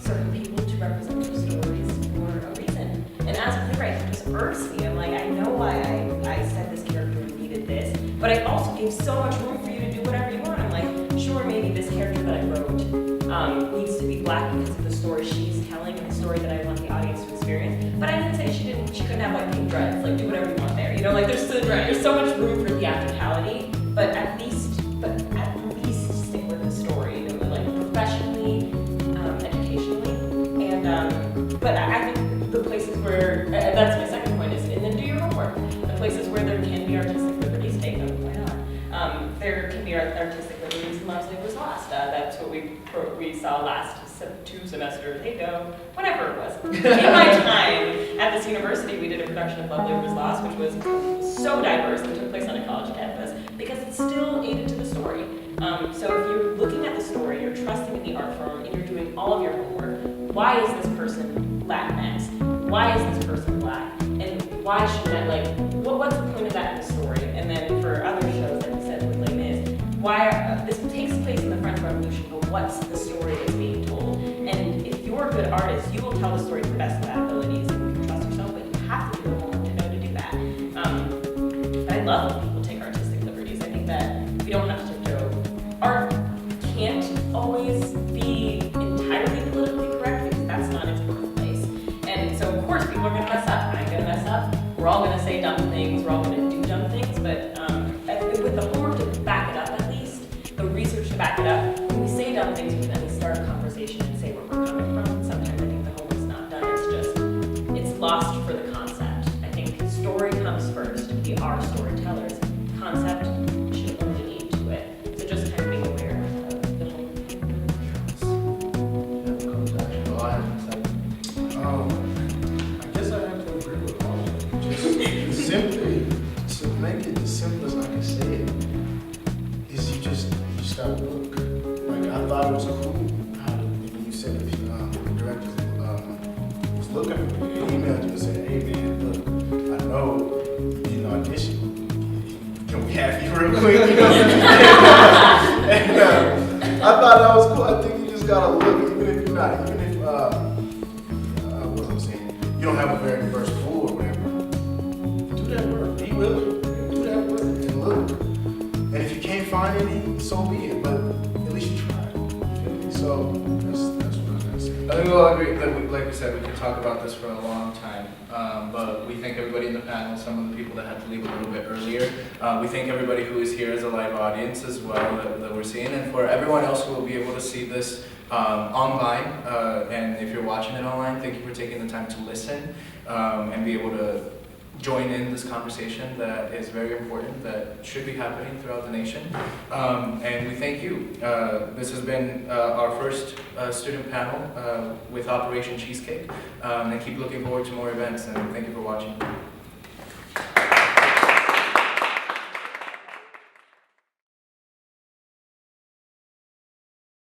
certain people to represent those stories for a reason. And as a playwright, it just irks me. I'm like, I know why I said this character needed this, but I also gave so much room for you to do whatever you want. I'm like, sure, maybe this character that I wrote needs to be black because of the story she's telling and the story that I want the audience to experience. But I didn't say she couldn't have like pink dreads, like do whatever you want there. You know, like there's so much room for theatricality, but at least stick with the story, you know, like professionally, educationally, and but I think the places where that's my second point is, and then do your homework. The places where there can be artistic liberties, take them. Why not? There can be artistic liberties in Love's Labor Was Lost. That's what we saw last 2 semesters ago, whatever it was. In my time at this university, we did a production of Love Labor Was Lost, which was so diverse and took place on a college campus because it still aided to the story. So if you're looking at the story, you're trusting in the art form, and you're doing all of your homework, why is this person Latinx? Why is this person black? And why should I, like, what's the point of that in the story? And then for other shows, like we said with Les Mis, why this takes place in the French Revolution, but what's the story that's being told? And if you're a good artist, you will tell the story to the best of that abilities, and you can trust yourself, but you have to do the homework to know to do that. But I love when people take artistic liberties. I think that we don't have to joke. Art can't always be entirely politically correct because that's not its birthplace. And so, of course, people are going to mess up. I'm going to mess up. We're all going to say dumb things. We're all going to do dumb things. But with the homework to back it up, at least, the research to back it up, when we say dumb things, we then start a conversation and say where we're coming from. Sometimes I think the homework's not done. It's lost for the concept. I think story comes first. We are storytellers. Concept should only aid to it. So just kind of being aware of the I guess I have to agree with all of it. Just simply, to make it as simple as I can say it, is you just gotta look. Like, I thought it was cool how when you said the director was looking for me, he emailed you and said, hey man, look, I know you didn't audition. Can we have you real quick? You know? And I thought that was cool. I think you just gotta look, even if you're not, even if what I'm saying, you don't have a very diverse pool or whatever. Do that work. Be willing. Do that work and look. And if you can't find any, so be it. But at least you tried. You feel me? So that's what I was gonna say. I think we'll agree that, like we said, we could talk about this for a long time. But we thank everybody in the panel, some of the people that had to leave a little bit earlier. We thank everybody who is here as a live audience as well that we're seeing. And for everyone else who will be able to see this online, and if you're watching it online, thank you for taking the time to listen and be able to join in this conversation that is very important, that should be happening throughout the nation. And we thank you. This has been our first student panel with Operation Cheesecake. And keep looking forward to more events, and thank you for watching.